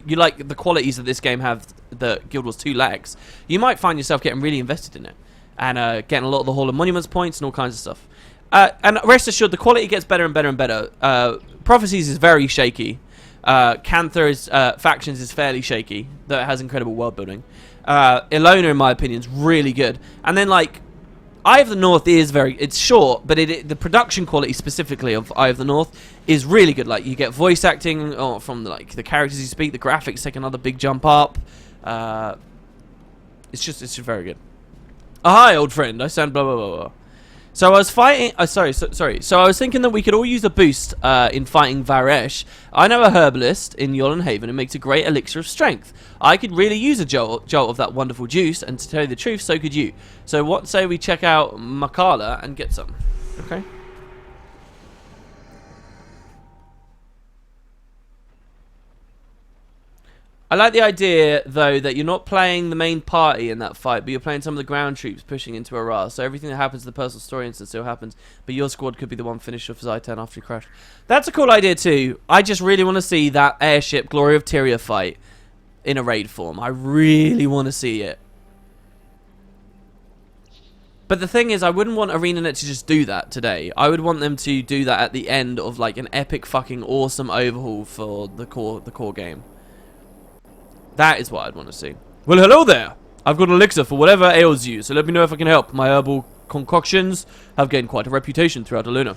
you like the qualities that this game have that Guild Wars 2 lacks, you might find yourself getting really invested in it and getting a lot of the Hall of Monuments points and all kinds of stuff. And rest assured, the quality gets better and better and better. Prophecies is very shaky. Cantha's Factions is fairly shaky, though it has incredible world building. Ilona, in my opinion, is really good. And then, like, Eye of the North is it's short, but the production quality specifically of Eye of the North is really good. Like, you get voice acting from the characters you speak, the graphics take another big jump up. It's just very good. Oh, hi, old friend. I sound blah blah blah blah. So I was fighting. Sorry. So I was thinking that we could all use a boost in fighting Varesh. I know a herbalist in Yolland Haven who makes a great elixir of strength. I could really use a jolt of that wonderful juice, and to tell you the truth, so could you. So what say we check out Makala and get some? Okay. I like the idea, though, that you're not playing the main party in that fight, but you're playing some of the ground troops pushing into Arras. So everything that happens in the personal story instance still happens, but your squad could be the one finished off Zaitan after you crash. That's a cool idea, too. I just really want to see that airship Glory of Tyria fight in a raid form. I really want to see it. But the thing is, I wouldn't want ArenaNet to just do that today. I would want them to do that at the end of, like, an epic fucking awesome overhaul for the core game. That is what I'd want to see. Well, hello there. I've got an elixir for whatever ails you, so let me know if I can help. My herbal concoctions have gained quite a reputation throughout Eluna.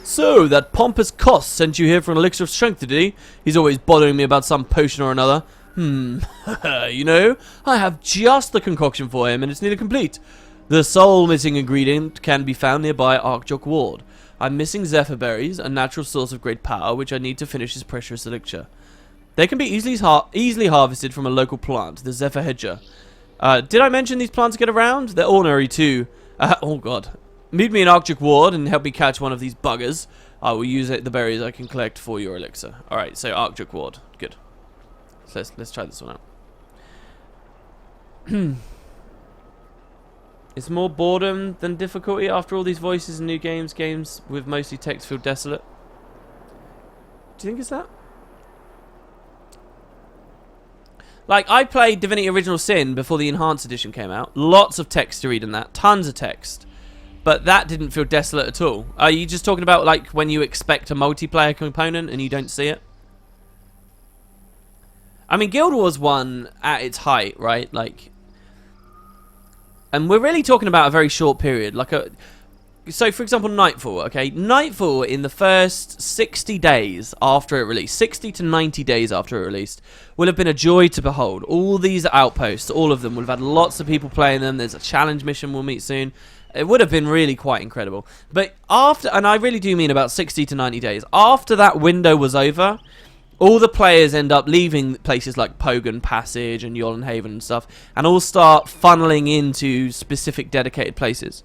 So, that pompous Koss sent you here for an elixir of strength, did he? He's always bothering me about some potion or another. You know, I have just the concoction for him, and it's nearly complete. The sole missing ingredient can be found nearby Arj Ward. I'm missing Zephyr berries, a natural source of great power, which I need to finish this precious elixir. They can be easily harvested from a local plant, the Zephyr hedger. Did I mention these plants get around? They're ornery too. Oh god. Meet me in Arj Ward and help me catch one of these buggers. I will use the berries I can collect for your elixir. Alright, so Arj Ward. Good. So let's try this one out. It's more boredom than difficulty after all these voices and new games with mostly text feel desolate. Do you think it's that? Like, I played Divinity Original Sin before the Enhanced Edition came out. Lots of text to read in that. Tons of text. But that didn't feel desolate at all. Are you just talking about, like, when you expect a multiplayer component and you don't see it? I mean, Guild Wars 1 at its height, right? Like... And we're really talking about a very short period. So, for example, Nightfall, okay? Nightfall, in the first 60 days after it released, 60 to 90 days after it released, will have been a joy to behold. All these outposts, all of them, will have had lots of people playing them. There's a challenge mission we'll meet soon. It would have been really quite incredible. But after, and I really do mean about 60 to 90 days, after that window was over... all the players end up leaving places like Pogan Passage and Yolenhaven and stuff, and all start funneling into specific dedicated places.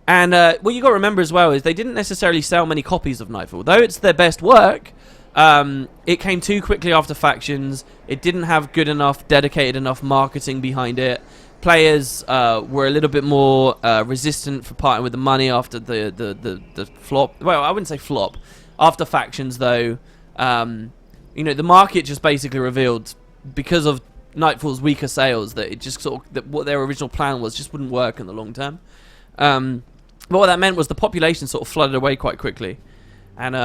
And what you got to remember as well is they didn't necessarily sell many copies of Nightfall. Though it's their best work, it came too quickly after Factions. It didn't have good enough, dedicated enough marketing behind it. Players were a little bit more resistant for parting with the money after the flop. Well, I wouldn't say flop. After Factions, though... you know, the market just basically revealed, because of Nightfall's weaker sales, that it just sort of, that what their original plan was just wouldn't work in the long term. But what that meant was the population sort of flooded away quite quickly. And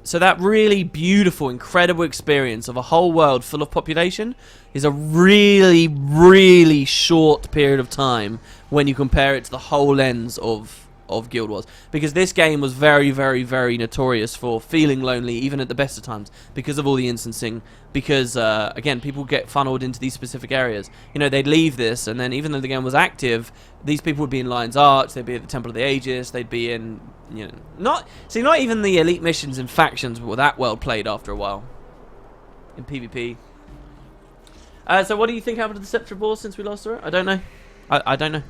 so that really beautiful, incredible experience of a whole world full of population is a really, really short period of time when you compare it to the whole lens of Guild Wars, because this game was very, very, very notorious for feeling lonely even at the best of times because of all the instancing, because again, people get funneled into these specific areas. You know, they'd leave this, and then even though the game was active, these people would be in Lion's Arch, they'd be at the Temple of the Aegis, they'd be in, you know, not even the elite missions and Factions were that well played after a while in PvP. So what do you think happened to the Scepter of War since we last saw it? I don't know. I don't know.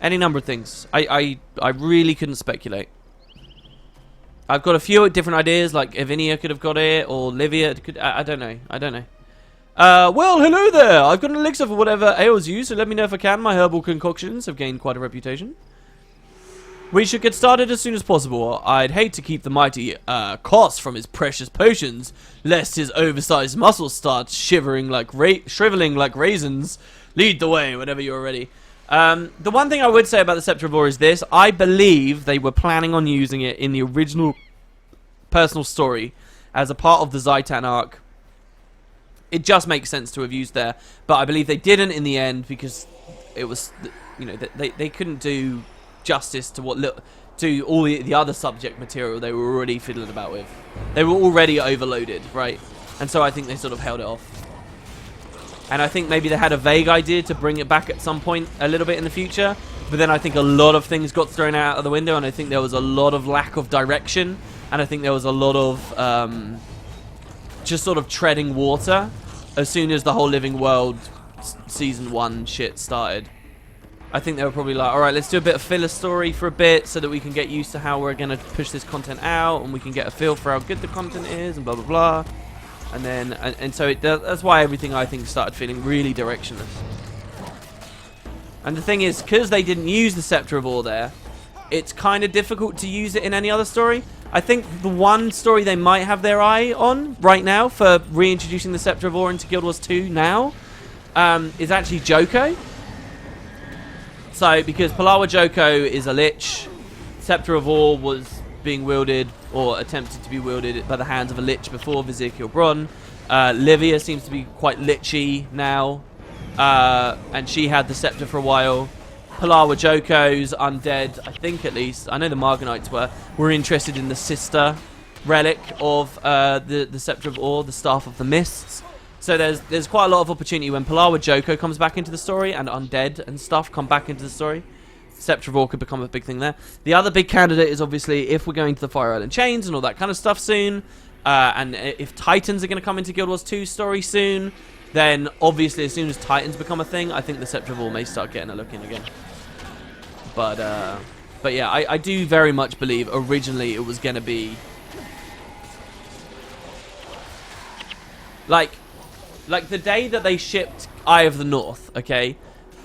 Any number of things. I really couldn't speculate. I've got a few different ideas, like Evinia could have got it, or Livia could... I don't know. I don't know. Well, hello there! I've got an elixir for whatever ails you, so let me know if I can. My herbal concoctions have gained quite a reputation. We should get started as soon as possible. I'd hate to keep the mighty Koss from his precious potions, lest his oversized muscles start shriveling like raisins. Lead the way whenever you're ready. The one thing I would say about the Scepter of War is this. I believe they were planning on using it in the original personal story as a part of the Zaitan arc. It just makes sense to have used there, but I believe they didn't in the end because it was, you know, they couldn't do justice to all the other subject material they were already fiddling about with. They were already overloaded, right? And so I think they sort of held it off. And I think maybe they had a vague idea to bring it back at some point a little bit in the future. But then I think a lot of things got thrown out of the window. And I think there was a lot of lack of direction. And I think there was a lot of just sort of treading water as soon as the whole Living World Season 1 shit started. I think they were probably like, alright, let's do a bit of filler story for a bit so that we can get used to how we're going to push this content out. And we can get a feel for how good the content is and blah, blah, blah. And then, and so that's why everything, I think, started feeling really directionless. And the thing is, because they didn't use the Scepter of War there, it's kind of difficult to use it in any other story. I think the one story they might have their eye on right now for reintroducing the Scepter of War into Guild Wars 2 now is actually Joko. So, because Palawa Joko is a lich, Scepter of War was being wielded or attempted to be wielded by the hands of a lich before Vizier Kilbron. Livia seems to be quite lichy now, and she had the scepter for a while. Palawa Joko's undead, I think at least, I know the Marganites were interested in the sister relic of the Scepter of War, the Staff of the Mists. So there's quite a lot of opportunity when Palawa Joko comes back into the story and undead and stuff come back into the story. Scepter of Ore could become a big thing there. The other big candidate is obviously if we're going to the Fire Island Chains and all that kind of stuff soon, and if Titans are going to come into Guild Wars 2 story soon, then obviously as soon as Titans become a thing, I think the Scepter of Ore may start getting a look in again. But yeah, I do very much believe originally it was going to be like the day that they shipped Eye of the North, okay?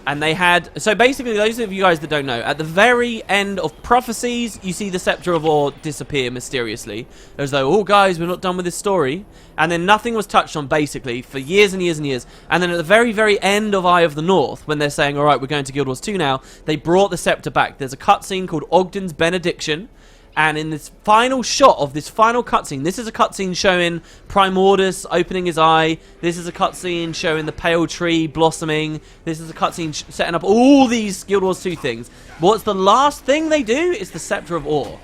And they had... So basically, those of you guys that don't know, at the very end of Prophecies, you see the Scepter of Ore disappear mysteriously. As though, oh, guys, we're not done with this story. And then nothing was touched on, basically, for years and years and years. And then at the very, very end of Eye of the North, when they're saying, all right, we're going to Guild Wars 2 now, they brought the Scepter back. There's a cutscene called Ogden's Benediction. And in this final shot of this final cutscene, this is a cutscene showing Primordus opening his eye. This is a cutscene showing the pale tree blossoming. This is a cutscene setting up all these Guild Wars 2 things. What's the last thing they do? It's the Scepter of Ore,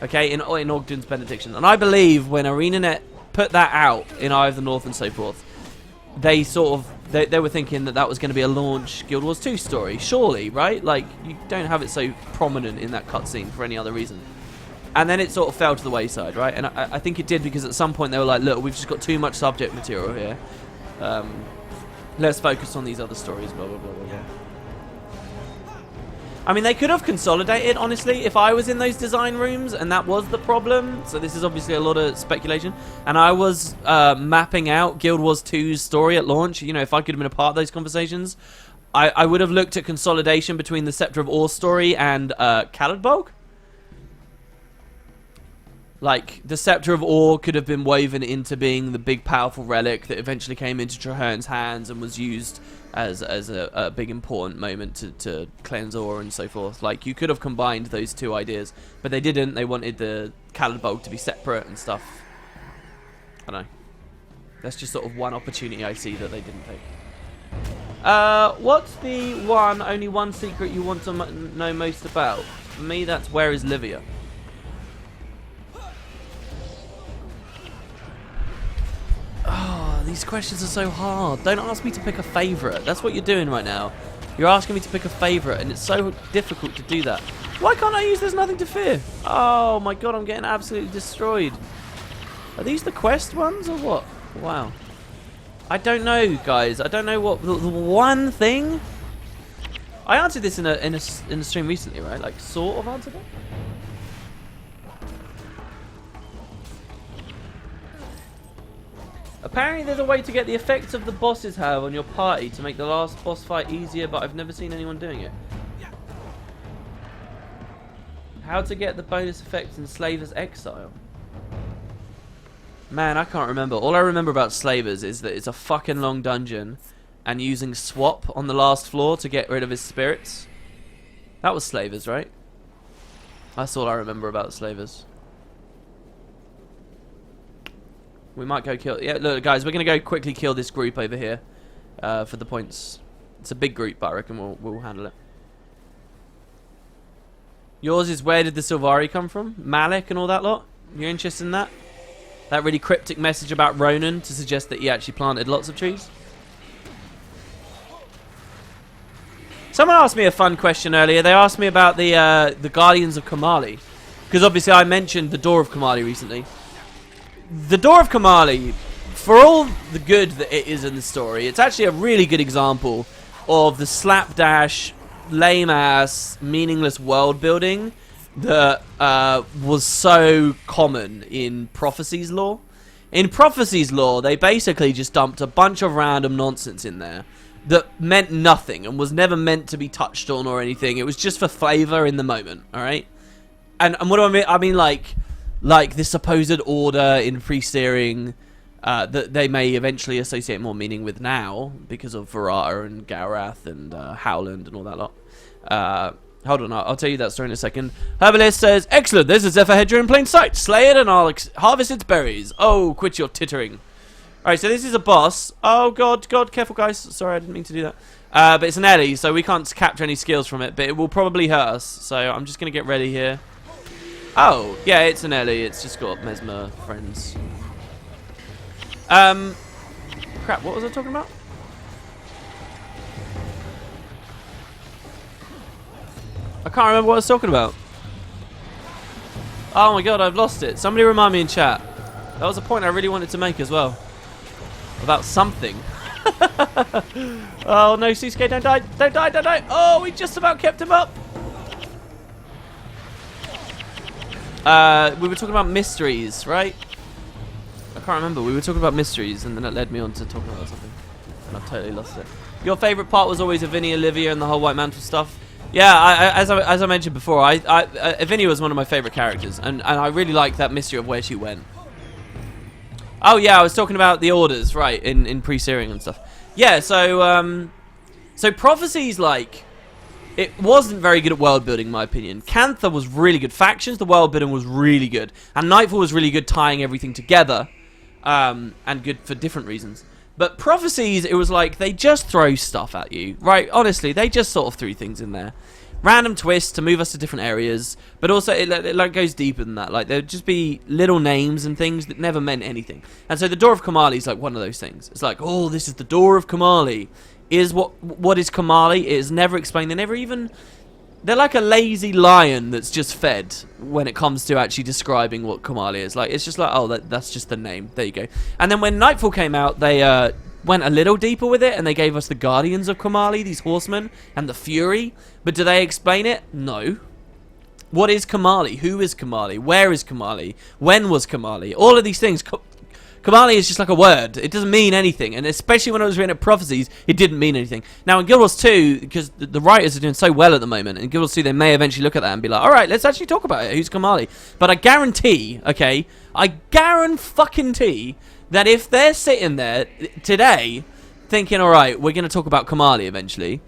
okay, in Ogden's Benediction. And I believe when ArenaNet put that out in Eye of the North and so forth, they sort of, they were thinking that that was going to be a launch Guild Wars 2 story, surely, right? Like, you don't have it so prominent in that cutscene for any other reason. And then it sort of fell to the wayside, right? And I think it did because at some point they were like, look, we've just got too much subject material here. Let's focus on these other stories, blah, blah, blah, blah. Yeah. I mean, they could have consolidated, honestly, if I was in those design rooms and that was the problem. So this is obviously a lot of speculation. And I was mapping out Guild Wars 2's story at launch. You know, if I could have been a part of those conversations, I would have looked at consolidation between the Scepter of Ore story and Caladbolg. Like, the Scepter of Ore could have been woven into being the big powerful relic that eventually came into Traherne's hands and was used as a big important moment to cleanse Ore and so forth. Like, you could have combined those two ideas, but they didn't. They wanted the Caladbolg to be separate and stuff. I don't know. That's just sort of one opportunity I see that they didn't take. What's the only one secret you want to know most about? For me, that's where is Livia? Oh, these questions are so hard. Don't ask me to pick a favourite. That's what you're doing right now. You're asking me to pick a favourite, and it's so difficult to do that. Why can't I use There's Nothing to Fear? Oh my god, I'm getting absolutely destroyed. Are these the quest ones, or what? Wow. I don't know, guys. I don't know what the one thing. I answered this in a stream recently, right? Like, sort of answered it. Apparently there's a way to get the effects of the bosses have on your party to make the last boss fight easier, but I've never seen anyone doing it. How to get the bonus effects in Slaver's Exile? Man, I can't remember. All I remember about Slavers is that it's a fucking long dungeon and using swap on the last floor to get rid of his spirits. That was Slavers, right? That's all I remember about Slavers. We might go kill... Yeah, look, guys, we're going to go quickly kill this group over here for the points. It's a big group, but I reckon we'll handle it. Yours is where did the Sylvari come from? Malik and all that lot? You're interested in that? That really cryptic message about Ronan to suggest that he actually planted lots of trees? Someone asked me a fun question earlier. They asked me about the Guardians of Kamali. Because obviously I mentioned the Door of Kamali recently. The Door of Kamali, for all the good that it is in the story, it's actually a really good example of the slapdash, lame-ass, meaningless world building that was so common in Prophecy's lore. In Prophecy's lore, they basically just dumped a bunch of random nonsense in there that meant nothing and was never meant to be touched on or anything. It was just for flavor in the moment, alright? And what do I mean? I mean, like the supposed order in free steering that they may eventually associate more meaning with now because of Verata and Gaurath and Howland and all that lot. Hold on, I'll tell you that story in a second. Herbalist says, excellent, there's a Zephyr Hedger in plain sight. Slay it and I'll harvest its berries. Oh, quit your tittering. Alright, so this is a boss. Oh, God, careful, guys. Sorry, I didn't mean to do that. But it's an Ellie, so we can't capture any skills from it, but it will probably hurt us. So I'm just going to get ready here. Oh, yeah, it's an Ellie. It's just got Mesmer friends. Crap, what was I talking about? I can't remember what I was talking about. Oh my god, I've lost it. Somebody remind me in chat. That was a point I really wanted to make as well. About something. Oh no, Susuke, don't die. Don't die, don't die. Oh, we just about kept him up. We were talking about mysteries, right? I can't remember. We were talking about mysteries, and then it led me on to talking about something. And I've totally lost it. Your favourite part was always Vinny, Olivia, and the whole White Mantle stuff. Yeah, as I mentioned before, Vinny was one of my favourite characters, and I really liked that mystery of where she went. Oh yeah, I was talking about the orders, right, in pre-searing and stuff. Yeah, so Prophecies, like, it wasn't very good at world building, in my opinion. Cantha was really good. Factions, the world building was really good. And Nightfall was really good tying everything together, and good for different reasons. But Prophecies, it was like, they just throw stuff at you, right? Honestly, they just sort of threw things in there. Random twists to move us to different areas, but also it like goes deeper than that. Like, there'd just be little names and things that never meant anything. And so the Door of Kamali is like one of those things. It's like, oh, this is the Door of Kamali. What is Kamali? It is never explained. They're like a lazy lion that's just fed when it comes to actually describing what Kamali is. Like, it's just like, oh, that's just the name. There you go. And then when Nightfall came out, they went a little deeper with it, and they gave us the Guardians of Kamali, these horsemen, and the Fury. But do they explain it? No. What is Kamali? Who is Kamali? Where is Kamali? When was Kamali? All of these things. Kamali is just like a word. It doesn't mean anything. And especially when I was reading at Prophecies, it didn't mean anything. Now in Guild Wars 2, because the writers are doing so well at the moment, in Guild Wars 2 they may eventually look at that and be like, alright, let's actually talk about it. Who's Kamali? But I guarantee, okay, I guarantee that if they're sitting there today thinking, alright, we're going to talk about Kamali eventually,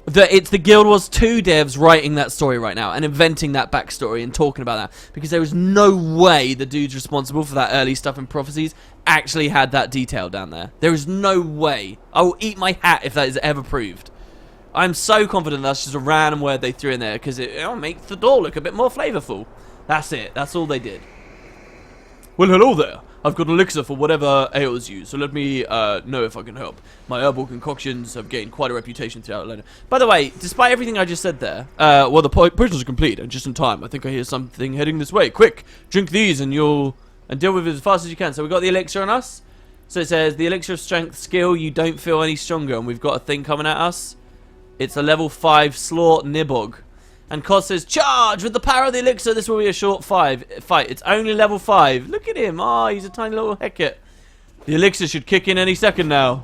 that it's the Guild Wars 2 devs writing that story right now and inventing that backstory and talking about that, because there is no way the dudes responsible for that early stuff in Prophecies actually had that detail down there. There is no way. I will eat my hat if that is ever proved. I'm so confident that's just a random word they threw in there because it'll make the door look a bit more flavorful. That's it. That's all they did. Well, hello there. I've got elixir for whatever ails you, so let me know if I can help. My herbal concoctions have gained quite a reputation throughout Atlanta. By the way, despite everything I just said there, well, the potions are complete, and just in time. I think I hear something heading this way. Quick, drink these, and deal with it as fast as you can. So we've got the elixir on us. So it says, the elixir of strength skill, you don't feel any stronger, and we've got a thing coming at us. It's a level 5 Slort Nibog. And Koss says, charge with the power of the elixir. This will be a short fight. It's only level 5. Look at him. Ah, he's a tiny little Hecate. The elixir should kick in any second now.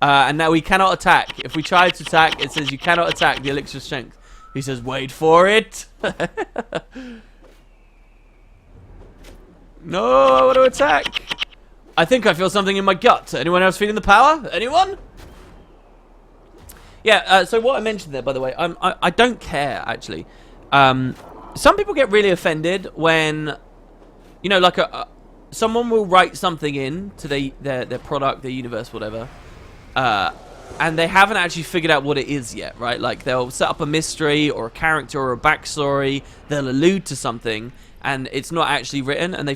And now we cannot attack. If we try to attack, it says you cannot attack the elixir strength. He says, wait for it. No, I want to attack. I think I feel something in my gut. Anyone else feeling the power? Anyone? Yeah, so what I mentioned there, by the way, I don't care, actually. Some people get really offended when, you know, like someone will write something in to their product, their universe, whatever, and they haven't actually figured out what it is yet, right? Like, they'll set up a mystery or a character or a backstory, they'll allude to something, and it's not actually written, and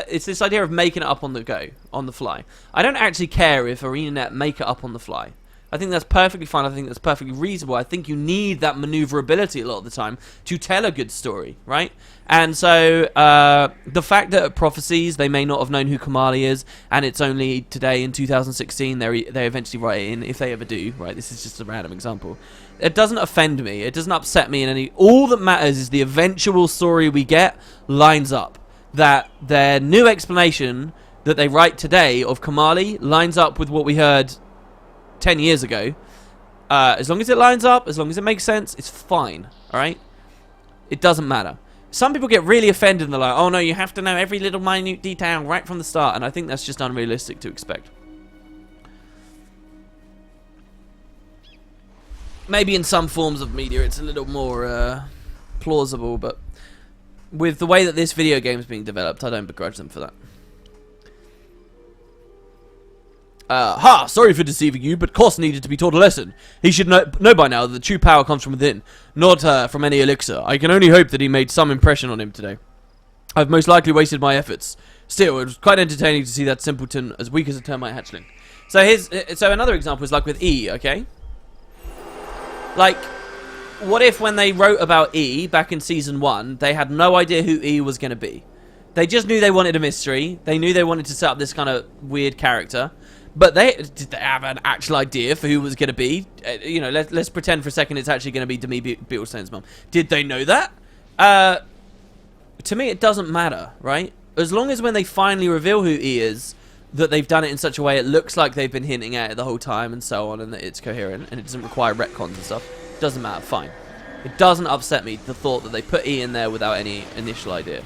it's this idea of making it up on the go, on the fly. I don't actually care if ArenaNet make it up on the fly. I think that's perfectly fine. I think that's perfectly reasonable. I think you need that maneuverability a lot of the time to tell a good story, right? And so the fact that at Prophecies they may not have known who Kamali is, and it's only today in 2016 they eventually write it in, if they ever do, right? This is just a random example. It doesn't offend me. It doesn't upset me in any. All that matters is the eventual story we get lines up. That their new explanation that they write today of Kamali lines up with what we heard 10 years ago. As long as it lines up, as long as it makes sense, it's fine, alright? It doesn't matter. Some people get really offended and they're like, oh no, you have to know every little minute detail right from the start, and I think that's just unrealistic to expect. Maybe in some forms of media it's a little more plausible, but with the way that this video game is being developed, I don't begrudge them for that. Sorry for deceiving you, but Koss needed to be taught a lesson. He should know by now that the true power comes from within, not from any elixir. I can only hope that he made some impression on him today. I've most likely wasted my efforts. Still, it was quite entertaining to see that simpleton as weak as a termite hatchling. So another example is like with E, okay? Like, what if when they wrote about E back in season 1, they had no idea who E was going to be? They just knew they wanted a mystery. They knew they wanted to set up this kind of weird character. But did they have an actual idea for who it was going to be? You know, let's pretend for a second it's actually going to be Demi Beetlestone's mum. Did they know that? To me, it doesn't matter, right? As long as when they finally reveal who E is, that they've done it in such a way it looks like they've been hinting at it the whole time and so on, and that it's coherent and it doesn't require retcons and stuff. Doesn't matter, fine. It doesn't upset me, the thought that they put E in there without any initial idea.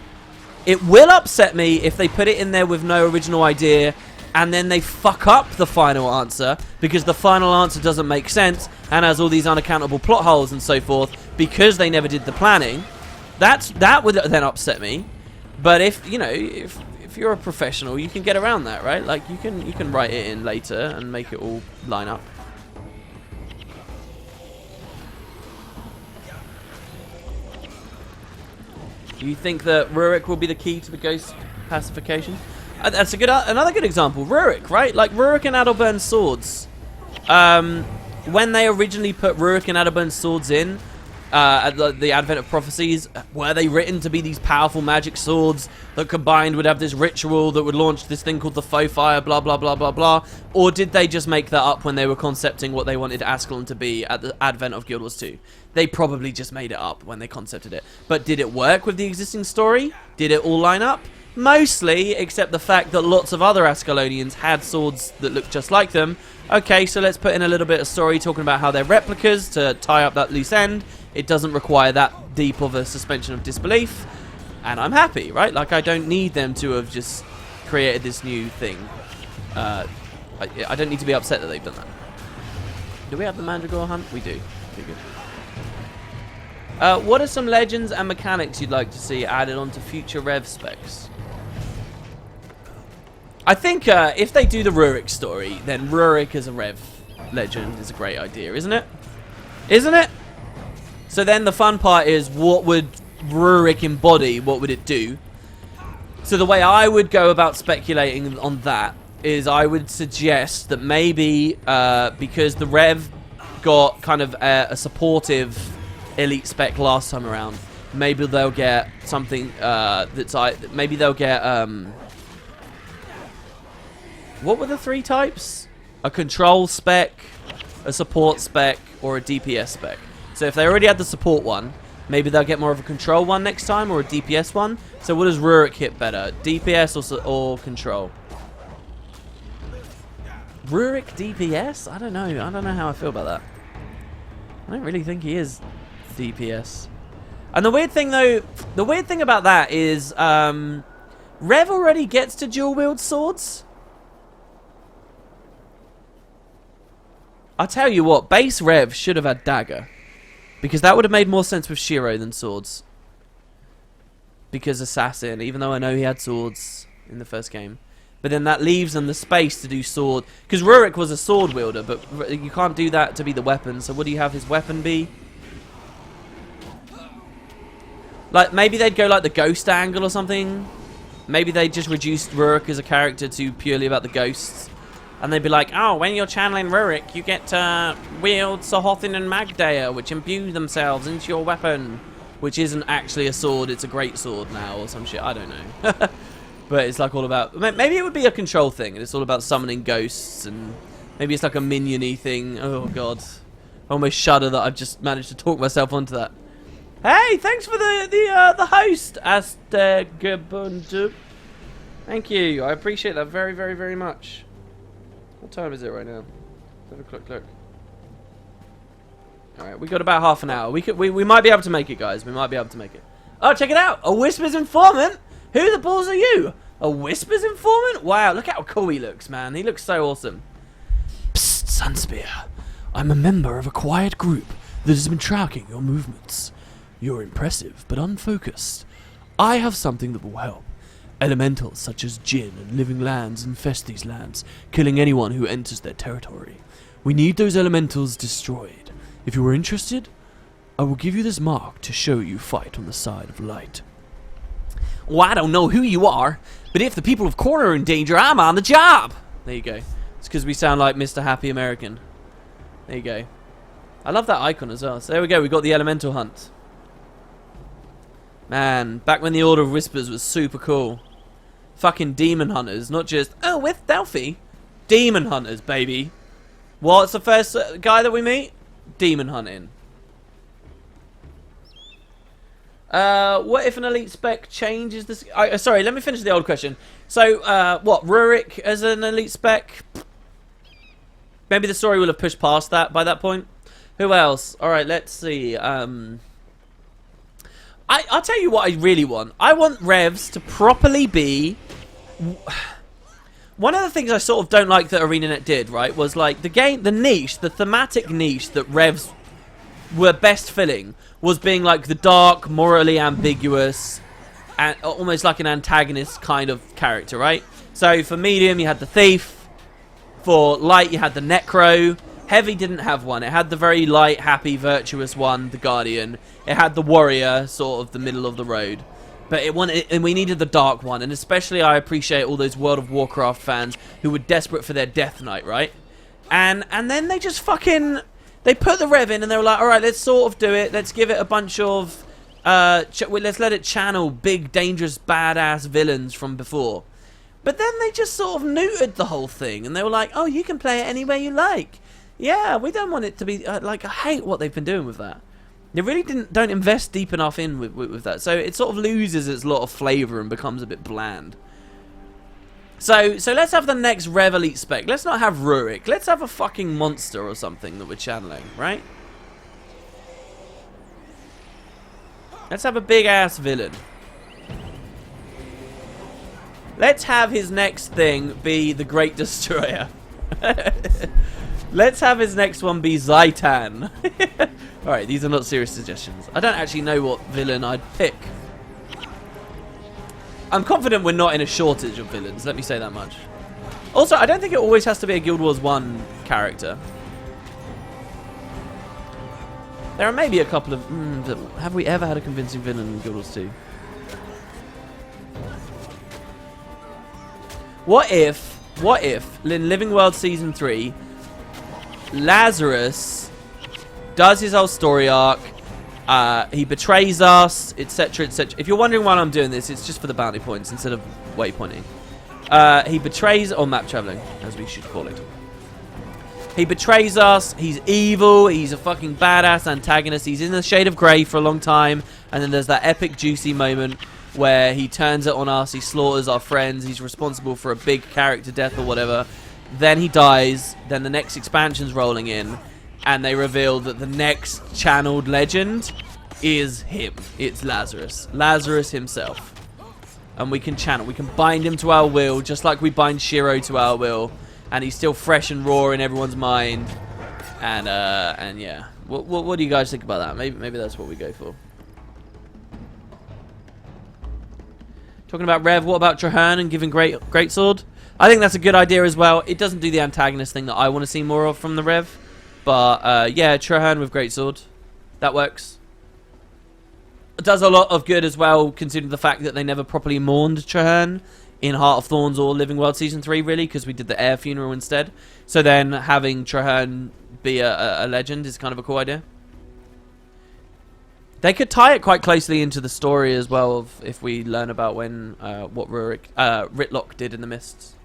It will upset me if they put it in there with no original idea and then they fuck up the final answer because the final answer doesn't make sense and has all these unaccountable plot holes and so forth because they never did the planning. That would then upset me. But if, you know, if you're a professional, you can get around that, right? Like, you can write it in later and make it all line up. Do you think that Rurik will be the key to the ghost pacification? That's another good example. Rurik, right? Like Rurik and Adalbern's swords. When they originally put Rurik and Adalbern's swords in at the Advent of Prophecies, were they written to be these powerful magic swords that combined would have this ritual that would launch this thing called the Faux Fire, blah, blah, blah, blah, blah? Or did they just make that up when they were concepting what they wanted Ascalon to be at the Advent of Guild Wars 2? They probably just made it up when they concepted it. But did it work with the existing story? Did it all line up? Mostly, except the fact that lots of other Ascalonians had swords that looked just like them. Okay, so let's put in a little bit of story talking about how they're replicas to tie up that loose end. It doesn't require that deep of a suspension of disbelief. And I'm happy, right? Like, I don't need them to have just created this new thing. I don't need to be upset that they've done that. Do we have the Mandragora hunt? We do. Okay, good. What are some legends and mechanics you'd like to see added onto future Rev specs? I think if they do the Rurik story, then Rurik as a Rev legend is a great idea, isn't it? Isn't it? So then the fun part is, what would Rurik embody? What would it do? So the way I would go about speculating on that is I would suggest that maybe because the Rev got kind of a supportive elite spec last time around, maybe they'll get something that's maybe they'll get what were the 3 types? A control spec, a support spec, or a DPS spec. So if they already had the support one, maybe they'll get more of a control one next time, or a DPS one. So what does Rurik hit better, DPS or control? Rurik DPS? I don't know. I don't know how I feel about that. I don't really think he is DPS. And the weird thing though, the weird thing about that is Rev already gets to dual wield swords. I'll tell you what, base Rev should have had dagger, because that would have made more sense with Shiro than swords. Because assassin, even though I know he had swords in the first game, but then that leaves them the space to do sword, because Rurik was a sword wielder, but you can't do that to be the weapon. So what do you have his weapon be? Like, maybe they'd go like the ghost angle or something. Maybe they just reduced Rurik as a character to purely about the ghosts. And they'd be like, oh, when you're channeling Rurik, you get to wield Sahothin and Magdaya, which imbue themselves into your weapon. Which isn't actually a sword, it's a great sword now or some shit, I don't know. But it's like all about, maybe it would be a control thing, and it's all about summoning ghosts, and maybe it's like a minion-y thing. Oh god. I almost shudder that I've just managed to talk myself onto that. Hey, thanks for the host, Astergebundu. Thank you, I appreciate that very, very, very much. What time is it right now? 7 o'clock, look. Alright, we got about half an hour. We might be able to make it, guys. We might be able to make it. Oh, check it out! A Whispers informant! Who the balls are you? A Whispers informant? Wow, look how cool he looks, man. He looks so awesome. Psst, Sunspear. I'm a member of a quiet group that has been tracking your movements. You're impressive, but unfocused. I have something that will help. Elementals such as Jinn and living lands infest these lands, killing anyone who enters their territory. We need those elementals destroyed. If you are interested, I will give you this mark to show you fight on the side of light. Well, I don't know who you are, but if the people of Corner are in danger, I'm on the job. There you go. It's because we sound like Mr. Happy American. There you go. I love that icon as well. So there we go. We got the elemental hunt. Man, back when the Order of Whispers was super cool. Fucking demon hunters, not just, oh, we're stealthy. Demon hunters, baby. What's the first guy that we meet? Demon hunting. What if an elite spec changes this? Sorry, let me finish the old question. So, what, Rurik as an elite spec? Maybe the story will have pushed past that by that point. Who else? Alright, let's see. I'll tell you what I really want. I want Revs to properly be... One of the things I sort of don't like that ArenaNet did, right, was like the niche, the thematic niche that Revs were best filling was being like the dark, morally ambiguous, and almost like an antagonist kind of character, right? So for medium, you had the thief. For light, you had the necro. Heavy didn't have one. It had the very light, happy, virtuous one, the guardian. It had the warrior, sort of the middle of the road. But and we needed the dark one, and especially I appreciate all those World of Warcraft fans who were desperate for their Death Knight, right? And then they just fucking... They put the Rev in, and they were like, alright, let's sort of do it. Let's give it a bunch of... let's let it channel big, dangerous, badass villains from before. But then they just sort of neutered the whole thing, and they were like, oh, you can play it any way you like. Yeah, we don't want it to be... like, I hate what they've been doing with that. They really don't invest deep enough in with that. So it sort of loses its lot of flavour and becomes a bit bland. So let's have the next Rev Elite spec. Let's not have Rurik. Let's have a fucking monster or something that we're channeling, right? Let's have a big-ass villain. Let's have his next thing be the Great Destroyer. Let's have his next one be Zaitan. Alright, these are not serious suggestions. I don't actually know what villain I'd pick. I'm confident we're not in a shortage of villains, let me say that much. Also, I don't think it always has to be a Guild Wars 1 character. There are maybe a couple of... have we ever had a convincing villain in Guild Wars 2? What if, in Living World Season 3, Lazarus does his whole story arc, he betrays us, etc, etc. If you're wondering why I'm doing this, it's just for the bounty points instead of waypointing. He betrays, or map traveling, as we should call it. He betrays us, he's evil, he's a fucking badass antagonist, he's in the shade of grey for a long time, and then there's that epic juicy moment where he turns it on us, he slaughters our friends, he's responsible for a big character death or whatever. Then he dies, then the next expansion's rolling in, and they reveal that the next channeled legend is him. It's Lazarus. Lazarus himself. And we can channel, we can bind him to our will, just like we bind Shiro to our will. And he's still fresh and raw in everyone's mind. And yeah. What do you guys think about that? Maybe that's what we go for. Talking about Rev, what about Trahearn and giving Greatsword? I think that's a good idea as well. It doesn't do the antagonist thing that I want to see more of from the Rev. But, yeah, Trahearn with Greatsword. That works. It does a lot of good as well, considering the fact that they never properly mourned Trahearn in Heart of Thorns or Living World Season 3, really, because we did the air funeral instead. So then having Trahearn be a legend is kind of a cool idea. They could tie it quite closely into the story as well, of if we learn about when what Ritlock did in the Mists.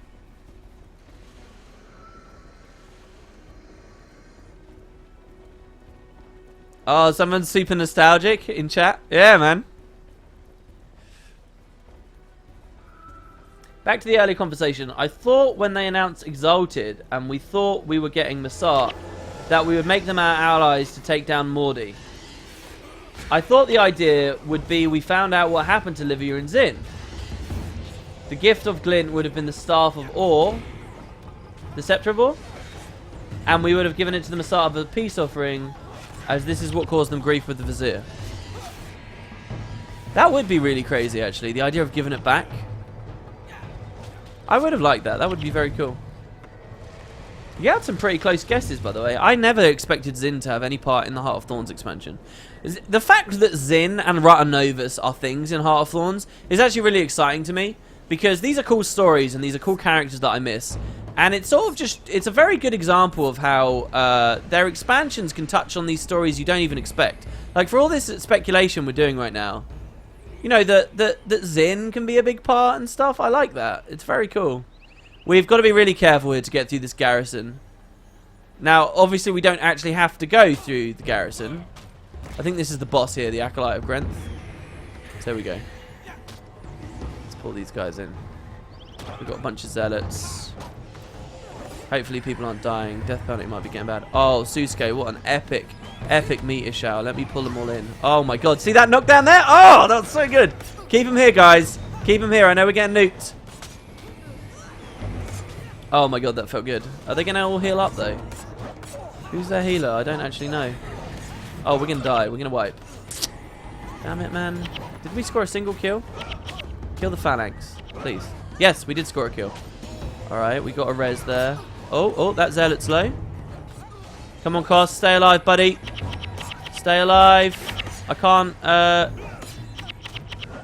Oh, someone's super nostalgic in chat. Yeah, man. Back to the early conversation. I thought when they announced Exalted and we thought we were getting Massart, that we would make them our allies to take down Mordi. I thought the idea would be we found out what happened to Livia and Zin. The gift of Glint would have been the Staff of Ore, the Scepter of Ore, and we would have given it to the Massart of a peace offering, as this is what caused them grief with the Vizier. That would be really crazy, actually, the idea of giving it back. I would have liked that. That would be very cool. You had some pretty close guesses, by the way. I never expected Zin to have any part in the Heart of Thorns expansion. The fact that Zin and Rata Novus are things in Heart of Thorns is actually really exciting to me, because these are cool stories and these are cool characters that I miss. And it's sort of just, it's a very good example of how their expansions can touch on these stories you don't even expect. Like, for all this speculation we're doing right now, you know, that Zin can be a big part and stuff. I like that. It's very cool. We've got to be really careful here to get through this garrison. Now, obviously, we don't actually have to go through the garrison. I think this is the boss here, the Acolyte of Grenth. So there we go. Let's pull these guys in. We've got a bunch of zealots. Hopefully people aren't dying. Death penalty might be getting bad. Oh, Susuke, what an epic meteor shower. Let me pull them all in. Oh my god, see that knockdown there? Oh, that's so good. Keep them here, guys. Keep them here. I know we're getting nuked. Oh my god, that felt good. Are they going to all heal up, though? Who's their healer? I don't actually know. Oh, we're going to die. We're going to wipe. Damn it, man. Did we score a single kill? Kill the phalanx, please. Yes, we did score a kill. Alright, we got a res there. Oh, that zealot's low. Come on, Koss. Stay alive, buddy. Stay alive. I can't,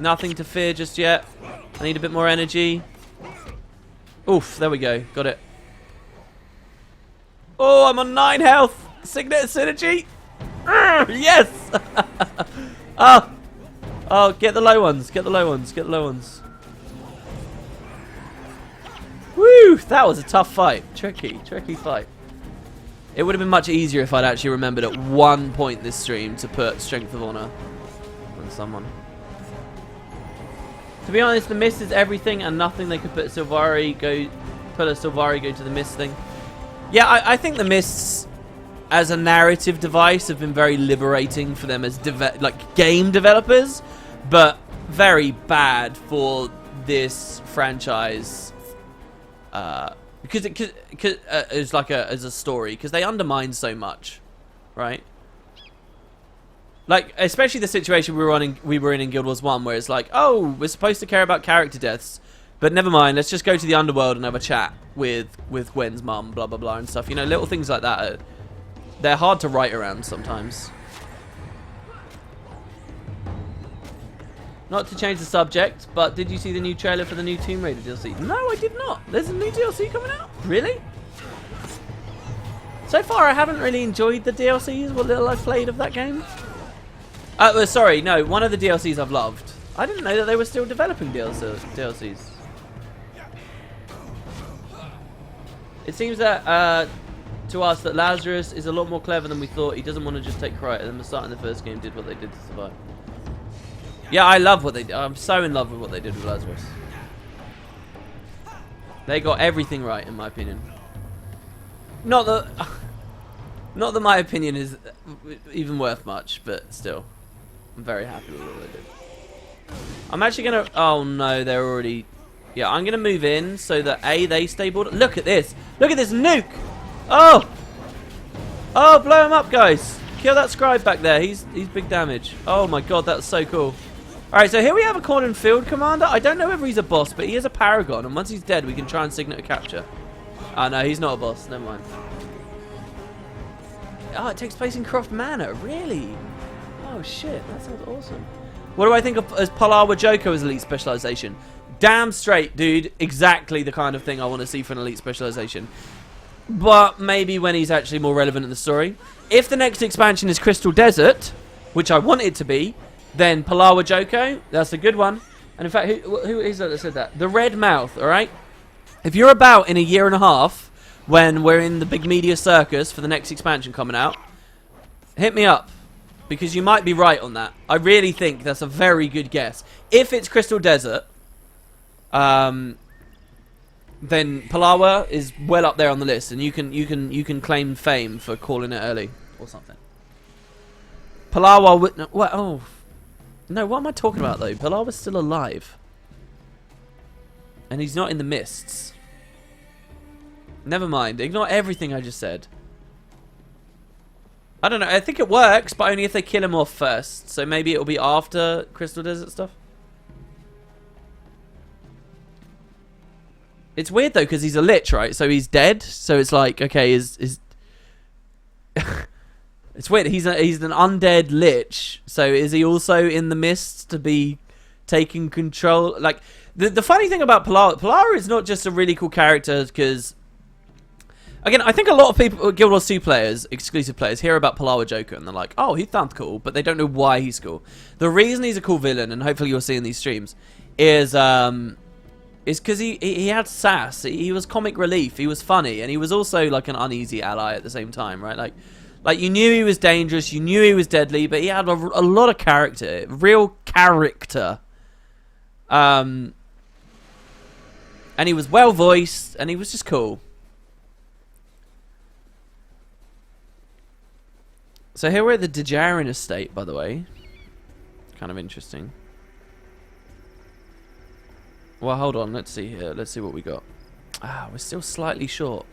nothing to fear just yet. I need a bit more energy. Oof, there we go. Got it. Oh, I'm on 9 health. Signet synergy. Yes. Oh, get the low ones. Get the low ones. Get the low ones. Woo! That was a tough fight. Tricky fight. It would have been much easier if I'd actually remembered at one point this stream to put Strength of Honor on someone. To be honest, the mist is everything and nothing. They could put a Sylvari go to the mist thing. Yeah, I think the mists as a narrative device have been very liberating for them as game developers, but very bad for this franchise because it's like as a story, because they undermine so much, right? Like, especially the situation we were in Guild Wars 1, where it's like, oh, we're supposed to care about character deaths, but never mind, let's just go to the underworld and have a chat with Gwen's mum, blah, blah, blah, and stuff. You know, little things like that, they're hard to write around sometimes. Not to change the subject, but did you see the new trailer for the new Tomb Raider DLC? No, I did not. There's a new DLC coming out? Really? So far, I haven't really enjoyed the DLCs, what little I've played of that game. Sorry, no, one of the DLCs I've loved. I didn't know that they were still developing DLCs. It seems that, to us, that Lazarus is a lot more clever than we thought. He doesn't want to just take credit, and the start in the first game did what they did to survive. Yeah, I love what they did. I'm so in love with what they did with Lazarus. They got everything right, in my opinion. Not that my opinion is even worth much, but still. I'm very happy with what they did. I'm actually going to... Oh, no, they're already... Yeah, I'm going to move in so that, A, they stay bored. Look at this. Look at this nuke. Oh. Oh, blow him up, guys. Kill that scribe back there. He's big damage. Oh, my God, that's so cool. All right, so here we have a Corn Field Commander. I don't know whether he's a boss, but he is a Paragon. And once he's dead, we can try and Signet a capture. Oh, no, he's not a boss. Never mind. Oh, it takes place in Croft Manor. Really? Oh, shit. That sounds awesome. What do I think of as Palawa Joko as elite specialization? Damn straight, dude. Exactly the kind of thing I want to see for an elite specialization. But maybe when he's actually more relevant in the story. If the next expansion is Crystal Desert, which I want it to be, then Palawa Joko, that's a good one. And in fact, who is that said that? The Red Mouth, alright? If you're about in a year and a half, when we're in the big media circus for the next expansion coming out, hit me up, because you might be right on that. I really think that's a very good guess. If it's Crystal Desert, then Palawa is well up there on the list, and you can claim fame for calling it early or something. Palawa, oh no, what am I talking about though? Palawa's still alive, and he's not in the mists. Never mind. Ignore everything I just said. I don't know. I think it works, but only if they kill him off first. So maybe it'll be after Crystal Desert stuff. It's weird though, because he's a lich, right? So he's dead. So it's like, okay, is it's weird. He's an undead lich. So is he also in the mists to be taking control? Like the funny thing about Palawa is not just a really cool character because Again, I think a lot of people, Guild Wars 2 players, exclusive players, hear about Palawa Joker and they're like, oh, he sounds cool, but they don't know why he's cool. The reason he's a cool villain, and hopefully you'll see in these streams, is because he had sass. He was comic relief. He was funny, and he was also like an uneasy ally at the same time, right? Like you knew he was dangerous, you knew he was deadly, but he had a lot of character, real character. And he was well voiced, and he was just cool. So here we're at the Dejarin estate, by the way. Kind of interesting. Well, hold on. Let's see here. Let's see what we got. Ah, we're still slightly short.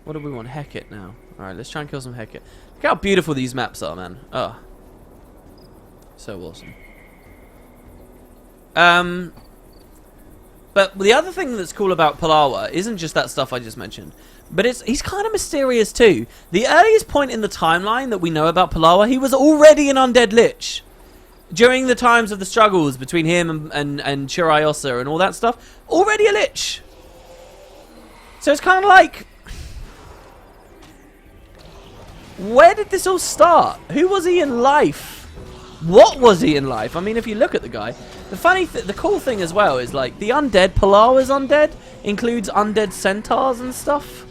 What do we want? Hecate now. Alright, let's try and kill some Hecate. Look how beautiful these maps are, man. Oh. So awesome. But the other thing that's cool about Palawa isn't just that stuff I just mentioned. But he's kind of mysterious too. The earliest point in the timeline that we know about Palawa, he was already an undead lich. During the times of the struggles between him and Chiriosa and all that stuff, already a lich. So it's kind of like, where did this all start? Who was he in life? What was he in life? I mean, if you look at the guy, the cool thing as well is like the undead, Palawa's undead includes undead centaurs and stuff,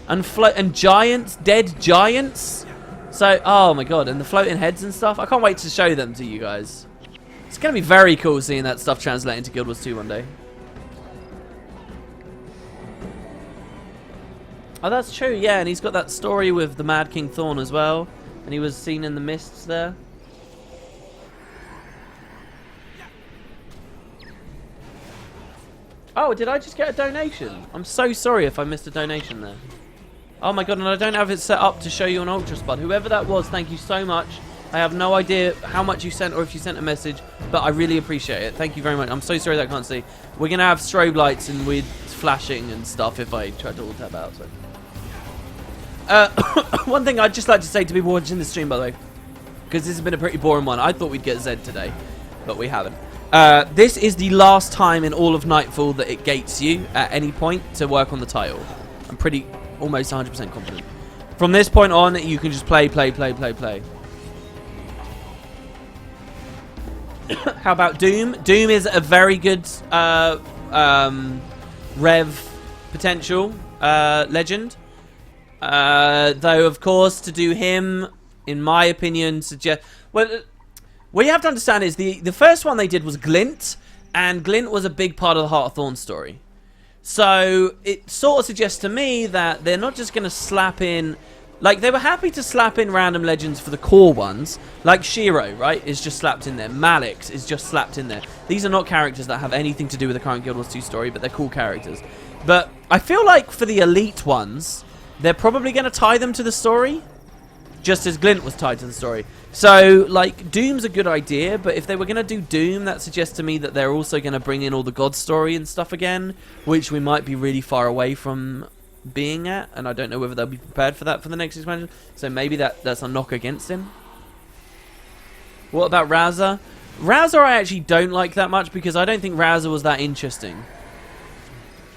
and giants, dead giants. So, oh my god, and the floating heads and stuff. I can't wait to show them to you guys. It's gonna be very cool seeing that stuff translate into Guild Wars 2 one day. Oh, that's true, yeah, and he's got that story with the Mad King Thorn as well, and he was seen in the mists there. Oh, did I just get a donation? I'm so sorry if I missed a donation there. Oh my god, and I don't have it set up to show you an Ultra Spud. Whoever that was, thank you so much. I have no idea how much you sent or if you sent a message, but I really appreciate it. Thank you very much. I'm so sorry that I can't see. We're going to have strobe lights and weird flashing and stuff if I try to alt tab out. So. One thing I'd just like to say to people watching the stream, by the way, because this has been a pretty boring one. I thought we'd get Zed today, but we haven't. This is the last time in all of Nightfall that it gates you at any point to work on the title. I'm pretty, almost 100% confident. From this point on, you can just play. How about Doom? Doom is a very good rev potential legend. Though, of course, to do him, in my opinion, well, what you have to understand is the first one they did was Glint, and Glint was a big part of the Heart of Thorn story. So it sort of suggests to me that they're not just going to slap in, like they were happy to slap in random legends for the core ones, like Shiro, right, is just slapped in there. Malix is just slapped in there. These are not characters that have anything to do with the current Guild Wars 2 story, but they're cool characters. But I feel like for the elite ones, they're probably going to tie them to the story, just as Glint was tied to the story. So, like, Doom's a good idea, but if they were going to do Doom, that suggests to me that they're also going to bring in all the God story and stuff again, which we might be really far away from being at, and I don't know whether they'll be prepared for that for the next expansion, so maybe that's a knock against him. What about Raza? Raza I actually don't like that much, because I don't think Raza was that interesting.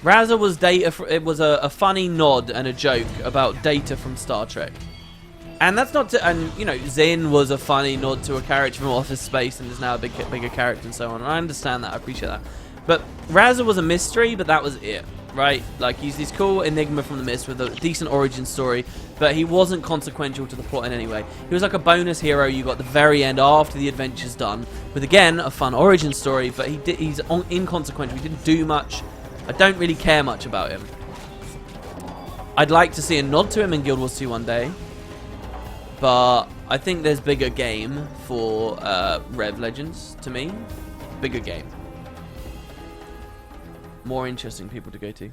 Raza was it was a funny nod and a joke about Data from Star Trek. And that's not to, and you know, Zin was a funny nod to a character from Office Space and is now a bigger character and so on. And I understand that, I appreciate that. But Raza was a mystery, but that was it, right? Like, he's this cool enigma from the mist with a decent origin story, but he wasn't consequential to the plot in any way. He was like a bonus hero you got at the very end after the adventure's done, with again a fun origin story, but he's inconsequential. He didn't do much. I don't really care much about him. I'd like to see a nod to him in Guild Wars 2 one day. But I think there's bigger game for Rev Legends, to me. Bigger game. More interesting people to go to.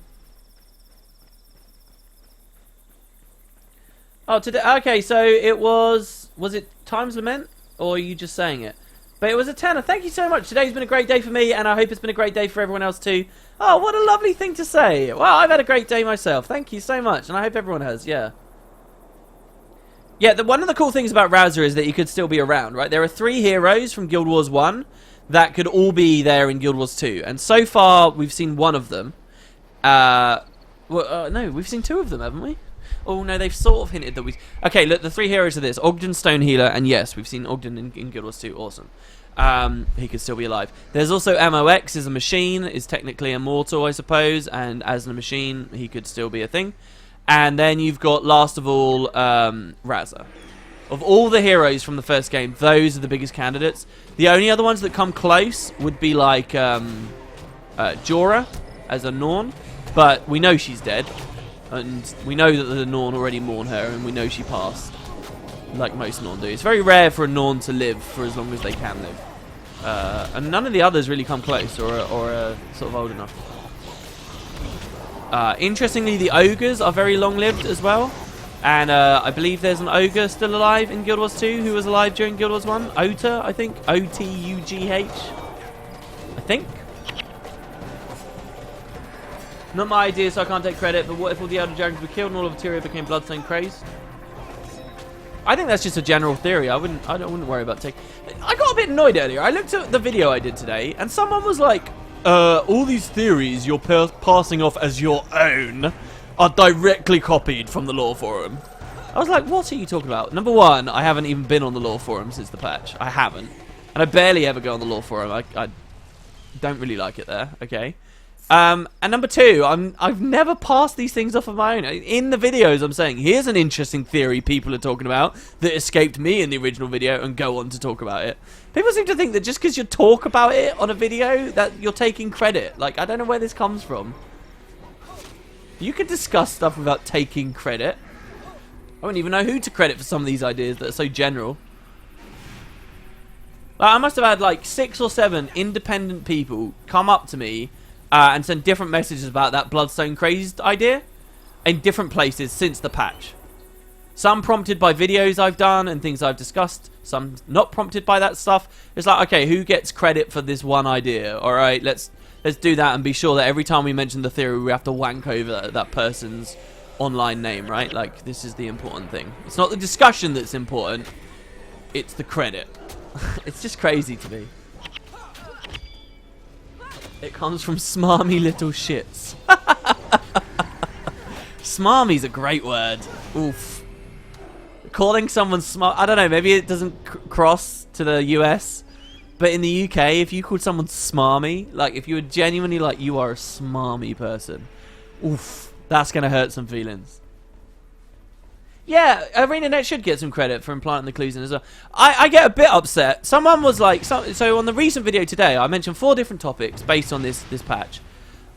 Oh, today. Okay, so it was it Time's Lament? Or are you just saying it? But it was a tenner. Thank you so much. Today's been a great day for me, and I hope it's been a great day for everyone else too. Oh, what a lovely thing to say. Wow, I've had a great day myself. Thank you so much, and I hope everyone has, yeah. Yeah, one of the cool things about Raza is that you could still be around, right? There are 3 heroes from Guild Wars 1 that could all be there in Guild Wars 2. And so far, we've seen one of them. Well, no, we've seen 2 of them, haven't we? Oh, no, they've sort of hinted that we... Okay, look, the 3 heroes are this. Ogden, Stone Healer, and yes, we've seen Ogden in Guild Wars 2. Awesome. He could still be alive. There's also MOX is a machine, is technically immortal, I suppose, and as a machine, he could still be a thing. And then you've got, last of all, Razza. Of all the heroes from the first game, those are the biggest candidates. The only other ones that come close would be like Jorah as a Norn, but we know she's dead, and we know that the Norn already mourn her, and we know she passed, like most Norn do. It's very rare for a Norn to live for as long as they can live, and none of the others really come close or are sort of old enough. Interestingly, the ogres are very long-lived as well. And I believe there's an ogre still alive in Guild Wars 2 who was alive during Guild Wars 1. Ota, I think. O-T-U-G-H. I think. Not my idea, so I can't take credit, but what if all the Elder Dragons were killed and all of Tyria became Bloodstone crazed? I think that's just a general theory. I wouldn't worry about taking... I got a bit annoyed earlier. I looked at the video I did today, and someone was like, all these theories you're passing off as your own are directly copied from the lore forum. I was like, what are you talking about? Number one, I haven't even been on the lore forum since the patch. I haven't. And I barely ever go on the lore forum. I don't really like it there, okay? And number two, I've never passed these things off of my own. In the videos, I'm saying, here's an interesting theory people are talking about that escaped me in the original video and go on to talk about it. People seem to think that just because you talk about it on a video, that you're taking credit. Like, I don't know where this comes from. You could discuss stuff without taking credit. I wouldn't even know who to credit for some of these ideas that are so general. Like, I must have had like 6 or 7 independent people come up to me and send different messages about that Bloodstone crazed idea in different places since the patch. Some prompted by videos I've done and things I've discussed. Some not prompted by that stuff. It's like, okay, who gets credit for this one idea? All right, let's do that and be sure that every time we mention the theory, we have to wank over that person's online name, right? Like, this is the important thing. It's not the discussion that's important. It's the credit. It's just crazy to me. It comes from smarmy little shits. Smarmy's a great word. Oof. Calling someone smart... I don't know, maybe it doesn't cross to the US... But in the UK, if you called someone smarmy, like if you were genuinely like, you are a smarmy person, oof, that's going to hurt some feelings. Yeah, ArenaNet should get some credit for implanting the clues in as well. I get a bit upset. Someone was like, so on the recent video today, I mentioned 4 different topics based on this patch.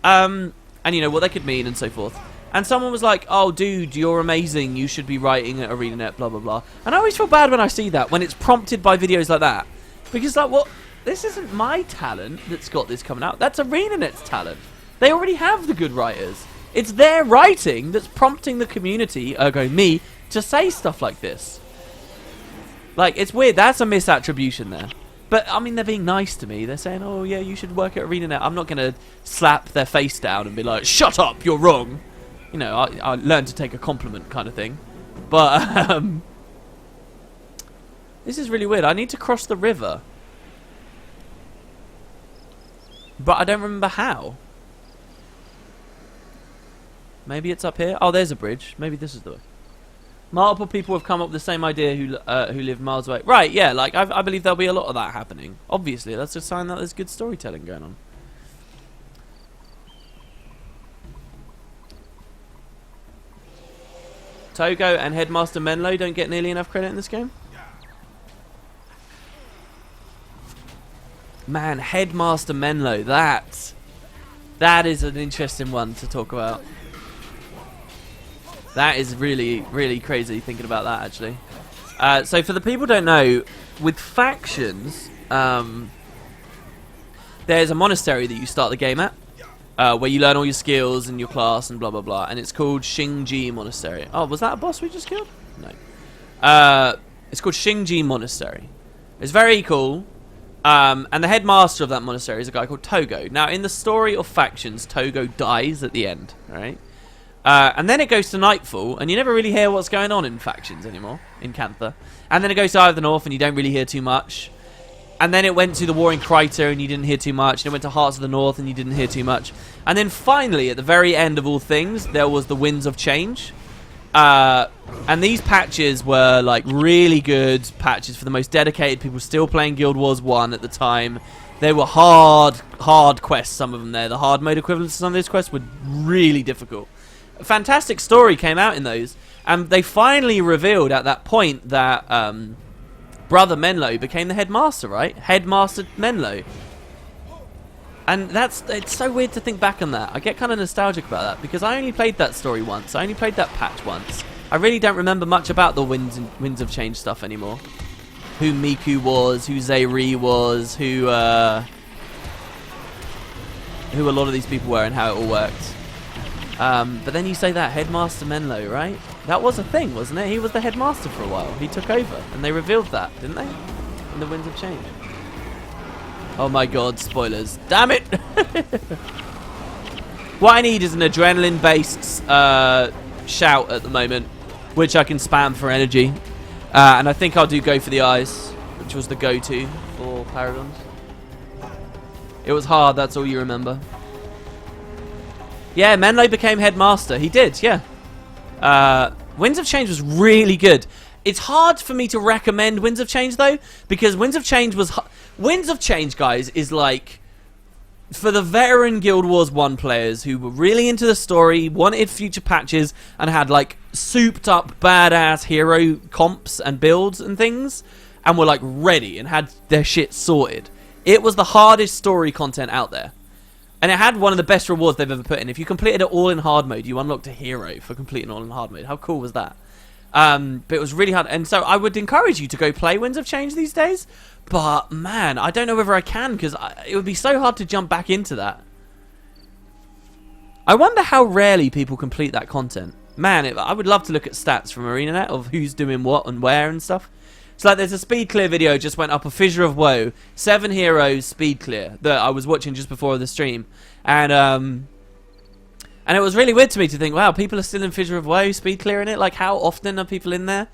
And you know, what they could mean and so forth. And someone was like, oh, dude, you're amazing. You should be writing at ArenaNet, blah, blah, blah. And I always feel bad when I see that, when it's prompted by videos like that. Because, like, what? This isn't my talent that's got this coming out. That's ArenaNet's talent. They already have the good writers. It's their writing that's prompting the community, ergo me, to say stuff like this. Like, it's weird. That's a misattribution there. But, I mean, they're being nice to me. They're saying, oh, yeah, you should work at ArenaNet. I'm not going to slap their face down and be like, shut up, you're wrong. You know, I learned to take a compliment kind of thing. But, this is really weird. I need to cross the river. But I don't remember how. Maybe it's up here. Oh, there's a bridge. Maybe this is the way. Multiple people have come up with the same idea who live miles away. Right, yeah, like, I believe there'll be a lot of that happening. Obviously, that's a sign that there's good storytelling going on. Togo and Headmaster Menlo don't get nearly enough credit in this game. Man, Headmaster Menlo, that is an interesting one to talk about. That is really, really crazy thinking about that, actually. So for the people who don't know, with factions, there's a monastery that you start the game at, where you learn all your skills and your class and blah, blah, blah. And it's called Xingji Monastery. Oh, was that a boss we just killed? No. It's called Xingji Monastery. It's very cool. And the headmaster of that monastery is a guy called Togo. Now, in the story of factions, Togo dies at the end, right? And then it goes to Nightfall, and you never really hear what's going on in factions anymore, in Cantha. And then it goes to Eye of the North, and you don't really hear too much. And then it went to the War in Krypton, and you didn't hear too much. And it went to Hearts of the North, and you didn't hear too much. And then finally, at the very end of all things, there was the Winds of Change. And these patches were like really good patches for the most dedicated people still playing Guild Wars 1 at the time. They were hard quests, some of them there. The hard mode equivalents to some of those quests were really difficult. A fantastic story came out in those. And they finally revealed at that point that Brother Menlo became the headmaster, right? Headmaster Menlo. And it's so weird to think back on that. I get kind of nostalgic about that because I only played that story once. I only played that patch once. I really don't remember much about the Winds of Change stuff anymore. Who Miku was, who Zayri was, who a lot of these people were and how it all worked. But then you say that, Headmaster Menlo, right? That was a thing, wasn't it? He was the headmaster for a while. He took over, and they revealed that, didn't they? In the Winds of Change. Oh my god, spoilers. Damn it! What I need is an adrenaline-based shout at the moment, which I can spam for energy. And I think I'll go for the eyes, which was the go-to for Paragons. It was hard, that's all you remember. Yeah, Menlo became headmaster. He did, yeah. Winds of Change was really good. It's hard for me to recommend Winds of Change, though, because Winds of Change was... Winds of Change, guys, is like... For the veteran Guild Wars 1 players who were really into the story, wanted future patches, and had, like, souped-up, badass hero comps and builds and things, and were, like, ready and had their shit sorted. It was the hardest story content out there. And it had one of the best rewards they've ever put in. If you completed it all in hard mode, you unlocked a hero for completing all in hard mode. How cool was that? But it was really hard. And so I would encourage you to go play Winds of Change these days. But, man, I don't know whether I can because it would be so hard to jump back into that. I wonder how rarely people complete that content. Man, I would love to look at stats from ArenaNet of who's doing what and where and stuff. It's like there's a speed clear video just went up, a Fissure of Woe, 7 heroes speed clear that I was watching just before the stream, and it was really weird to me to think, wow, people are still in Fissure of Woe speed clearing it. Like, how often are people in there?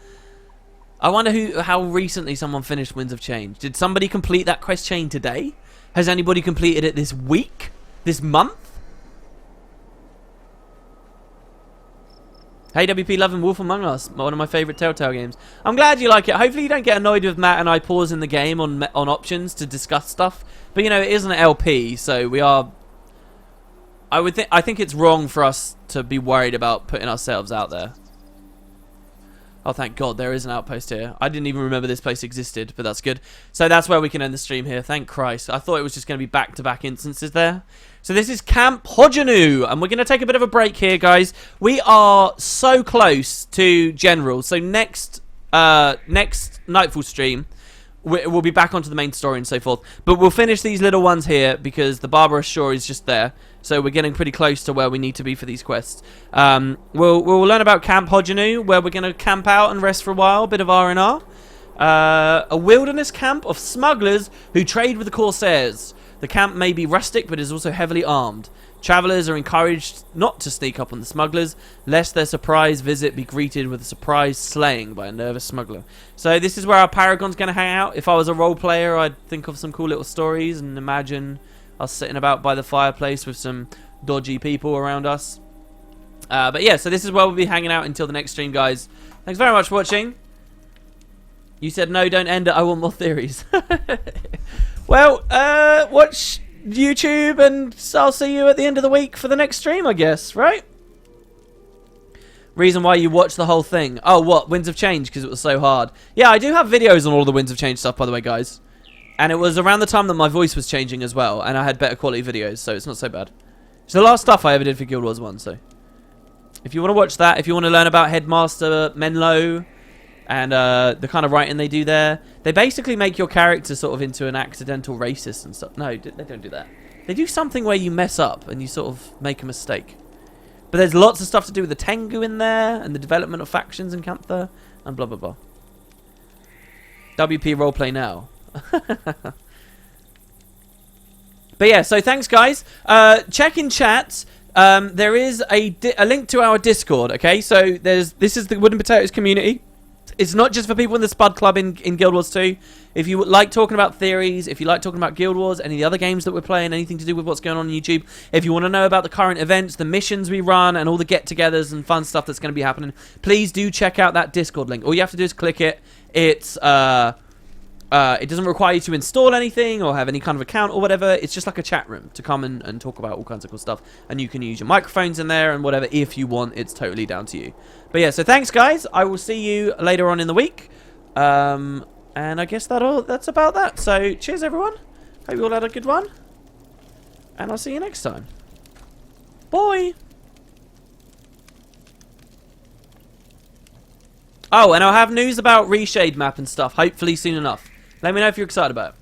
I wonder how recently someone finished Winds of Change. Did somebody complete that quest chain today? Has anybody completed it this week? This month? Hey WP, loving Wolf Among Us, one of my favourite Telltale games. I'm glad you like it. Hopefully you don't get annoyed with Matt and I pausing the game on options to discuss stuff. But you know, it is an LP, so we are... I think it's wrong for us to be worried about putting ourselves out there. Oh, thank God, there is an outpost here. I didn't even remember this place existed, but that's good. So that's where we can end the stream here. Thank Christ. I thought it was just going to be back-to-back instances there. So this is Camp Hojanu, and we're going to take a bit of a break here, guys. We are so close to General. So next Nightfall stream, we'll be back onto the main story and so forth. But we'll finish these little ones here because the Barbarous Shore is just there. So we're getting pretty close to where we need to be for these quests. We'll learn about Camp Hojanu, where we're going to camp out and rest for a while, a bit of R&R. A wilderness camp of smugglers who trade with the Corsairs. The camp may be rustic, but is also heavily armed. Travellers are encouraged not to sneak up on the smugglers, lest their surprise visit be greeted with a surprise slaying by a nervous smuggler. So this is where our Paragon's going to hang out. If I was a role player, I'd think of some cool little stories and imagine us sitting about by the fireplace with some dodgy people around us. But yeah, so this is where we'll be hanging out until the next stream, guys. Thanks very much for watching. You said no, don't end it. I want more theories. Well, watch YouTube and I'll see you at the end of the week for the next stream, I guess, right? Reason why you watch the whole thing. Oh, what? Winds of Change, because it was so hard. Yeah, I do have videos on all the Winds of Change stuff, by the way, guys. And it was around the time that my voice was changing as well, and I had better quality videos, so it's not so bad. It's the last stuff I ever did for Guild Wars 1, so... If you want to watch that, if you want to learn about Headmaster Menlo and the kind of writing they do there, they basically make your character sort of into an accidental racist and stuff. No, they don't do that. They do something where you mess up and you sort of make a mistake. But there's lots of stuff to do with the Tengu in there and the development of factions in Cantha and blah, blah, blah. WP roleplay now. But yeah, so thanks, guys. Check in chat. There is a link to our Discord, okay? So this is the Wooden Potatoes community. It's not just for people in the Spud Club in Guild Wars 2. If you like talking about theories, if you like talking about Guild Wars, any of the other games that we're playing, anything to do with what's going on YouTube, if you want to know about the current events, the missions we run, and all the get-togethers and fun stuff that's going to be happening, please do check out that Discord link. All you have to do is click it. It's it doesn't require you to install anything or have any kind of account or whatever. It's just like a chat room to come and talk about all kinds of cool stuff. And you can use your microphones in there and whatever if you want. It's totally down to you. But yeah, so thanks, guys. I will see you later on in the week. And I guess that's about that. So cheers, everyone. Hope you all had a good one. And I'll see you next time. Bye. Oh, and I'll have news about Reshade map and stuff, hopefully soon enough. Let me know if you're excited about it.